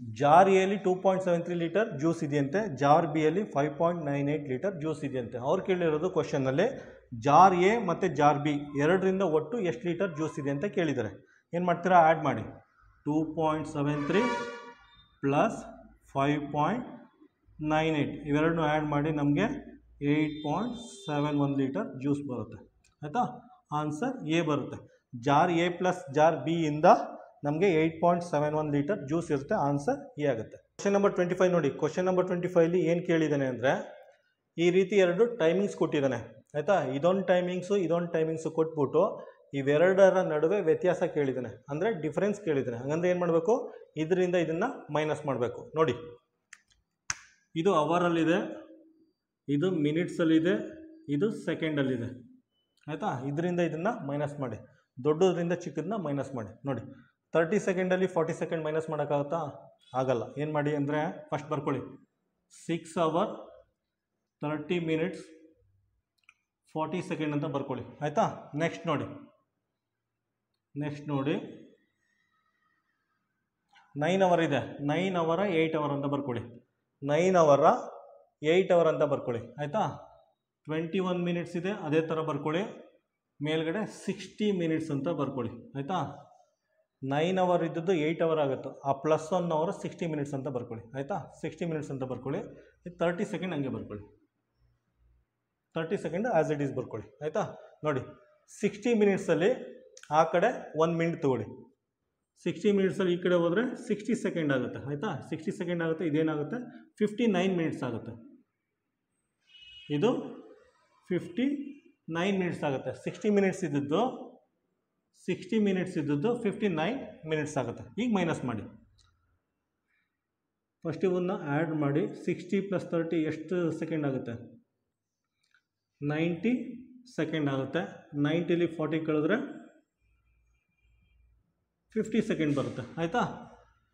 ಜಾರ್ ಎಲ್ಲಿ 2.73 ಲೀಟರ್ ಜ್ಯೂಸ್ ಇದೆಯಂತೆ, ಜಾರ್ ಬಿ ಅಲ್ಲಿ 5.98 ಲೀಟರ್ ಜ್ಯೂಸ್ ಇದೆಯಂತೆ. ಅವ್ರು ಕೇಳಿರೋದು ಕ್ವಶನ್ನಲ್ಲಿ ಜಾರ್ ಎ ಮತ್ತು ಜಾರ್ ಬಿ ಎರಡರಿಂದ ಒಟ್ಟು ಎಷ್ಟು ಲೀಟರ್ ಜ್ಯೂಸ್ ಇದೆ ಅಂತ ಕೇಳಿದ್ದಾರೆ. ಏನು ಮಾಡ್ತೀರಾ, ಆ್ಯಡ್ ಮಾಡಿ. 2.73 ಪ್ಲಸ್ 5.98 ಇವೆರಡನ್ನೂ ಆ್ಯಡ್ ಮಾಡಿ ನಮಗೆ 8.71 ಲೀಟರ್ ಜ್ಯೂಸ್ ಬರುತ್ತೆ. ಆಯಿತಾ, ಆನ್ಸರ್ ಎ ಬರುತ್ತೆ. Jar A plus jar B ಇಂದ ನಮಗೆ 8.71 ಲೀಟರ್ ಜ್ಯೂಸ್ ಇರುತ್ತೆ. ಆನ್ಸರ್ ಎ ಆಗುತ್ತೆ. ಕ್ವಶನ್ ನಂಬರ್ 25 ನೋಡಿ. ಕ್ವಶನ್ ನಂಬರ್ 25 ಏನು ಕೇಳಿದ್ದಾನೆ ಅಂದರೆ, ಈ ರೀತಿ ಎರಡು ಟೈಮಿಂಗ್ಸ್ ಕೊಟ್ಟಿದ್ದಾನೆ. ಆಯಿತಾ, ಇದೊಂದು ಟೈಮಿಂಗ್ಸು ಕೊಟ್ಬಿಟ್ಟು ಇವೆರಡರ ನಡುವೆ ವ್ಯತ್ಯಾಸ ಕೇಳಿದ್ದಾನೆ, ಅಂದರೆ ಡಿಫ್ರೆನ್ಸ್ ಕೇಳಿದ್ದಾನೆ. ಹಾಗಂದ್ರೆ ಏನು ಮಾಡಬೇಕು, ಇದರಿಂದ ಇದನ್ನು ಮೈನಸ್ ಮಾಡಬೇಕು. ನೋಡಿ, ಇದು ಅವರಲ್ಲಿದೆ, ಇದು ಮಿನಿಟ್ಸಲ್ಲಿದೆ, ಇದು ಸೆಕೆಂಡಲ್ಲಿದೆ. ಆಯಿತಾ, ಇದರಿಂದ ಇದನ್ನು ಮೈನಸ್ ಮಾಡಿ, ದೊಡ್ಡದ್ರಿಂದ ಚಿಕ್ಕದನ್ನ ಮೈನಸ್ ಮಾಡಿ. ನೋಡಿ, 30 ಸೆಕೆಂಡಲ್ಲಿ 40 ಸೆಕೆಂಡ್ ಮೈನಸ್ ಮಾಡೋಕ್ಕಾಗುತ್ತಾ? ಆಗಲ್ಲ. ಏನು ಮಾಡಿ ಅಂದರೆ, ಫಸ್ಟ್ ಬರ್ಕೊಳ್ಳಿ 6 hours 30 minutes 40 ಸೆಕೆಂಡ್ ಅಂತ ಬರ್ಕೊಳ್ಳಿ. ಆಯಿತಾ, ನೆಕ್ಸ್ಟ್ ನೋಡಿ 9 hour ಇದೆ, 9 hour 8 hour ಅಂತ ಬರ್ಕೊಳ್ಳಿ. 9 hour 8 hour ಅಂತ ಬರ್ಕೊಳ್ಳಿ. ಆಯಿತಾ, 21 minutes ಇದೆ, ಅದೇ ಥರ ಬರ್ಕೊಳ್ಳಿ. ಮೇಲ್ಗಡೆ 60 minutes ಅಂತ ಬರ್ಕೊಳ್ಳಿ. ಆಯಿತಾ, 9 hour ಇದ್ದದ್ದು 8 hour ಆಗುತ್ತೆ, ಆ ಪ್ಲಸ್ 1 hour 60 minutes ಅಂತ ಬರ್ಕೊಳ್ಳಿ. ಆಯಿತಾ, 60 minutes ಅಂತ ಬರ್ಕೊಳ್ಳಿ. 30 ಸೆಕೆಂಡ್ ಹಂಗೆ ಬರ್ಕೊಳ್ಳಿ, 30 ಸೆಕೆಂಡ್ ಆ್ಯಸ್ ಇಟ್ ಈಸ್ ಬರ್ಕೊಳ್ಳಿ. ಆಯಿತಾ, ನೋಡಿ 60 minutesಲ್ಲಿ ಆ ಕಡೆ 1 minute ತೊಗೊಳ್ಳಿ. 60 minutesಲ್ಲಿ ಈ ಕಡೆ ಹೋದರೆ 60 ಸೆಕೆಂಡ್ ಆಗುತ್ತೆ. ಆಯಿತಾ, 60 ಸೆಕೆಂಡ್ ಆಗುತ್ತೆ. ಇದೇನಾಗುತ್ತೆ, 59 minutes ಆಗುತ್ತೆ. ಇದು 59 minutes ಆಗುತ್ತೆ. 60 minutes ಇದ್ದದ್ದು 59 minutes ಆಗುತ್ತೆ. ಈಗ ಮೈನಸ್ ಮಾಡಿ, ಫಸ್ಟ್ ಇವನ್ನ ಆ್ಯಡ್ ಮಾಡಿ. 60 + 30 ಎಷ್ಟು ಸೆಕೆಂಡ್ ಆಗುತ್ತೆ, 90 ಸೆಕೆಂಡ್ ಆಗುತ್ತೆ. 90ಲಿ 40 ಕಳೆದ್ರೆ 50 ಸೆಕೆಂಡ್ ಬರುತ್ತೆ. ಆಯಿತಾ,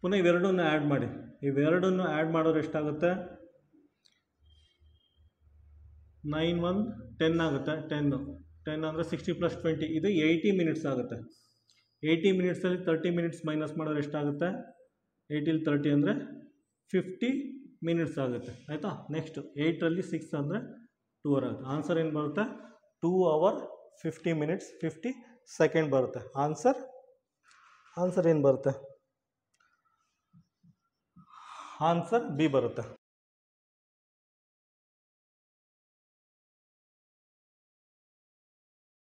ಪುನಃ ಇವೆರಡನ್ನು ಆ್ಯಡ್ ಮಾಡಿ. ಇವೆರಡನ್ನು ಆ್ಯಡ್ ಮಾಡೋರು ಎಷ್ಟಾಗುತ್ತೆ, 9 1 10 ಆಗುತ್ತೆ. 10 ಅಂದರೆ 60 + 20 ಇದು 80 minutes ಆಗುತ್ತೆ. 80 minutesಲ್ಲಿ 30 minutes ಮೈನಸ್ ಮಾಡೋರು ಎಷ್ಟಾಗುತ್ತೆ, 80ಲಿ 30 ಅಂದರೆ 50 minutes ಆಗುತ್ತೆ. ಆಯಿತಾ, ನೆಕ್ಸ್ಟ್ 8ರಲ್ಲಿ 6 ಅಂದರೆ 2 hour ಆಗುತ್ತೆ. ಆನ್ಸರ್ ಏನು ಬರುತ್ತೆ, 2 hour 50 minutes 50 ಸೆಕೆಂಡ್ ಬರುತ್ತೆ. ಆನ್ಸರ್ ಏನು ಬರುತ್ತೆ, ಆನ್ಸರ್ ಬಿ ಬರುತ್ತೆ.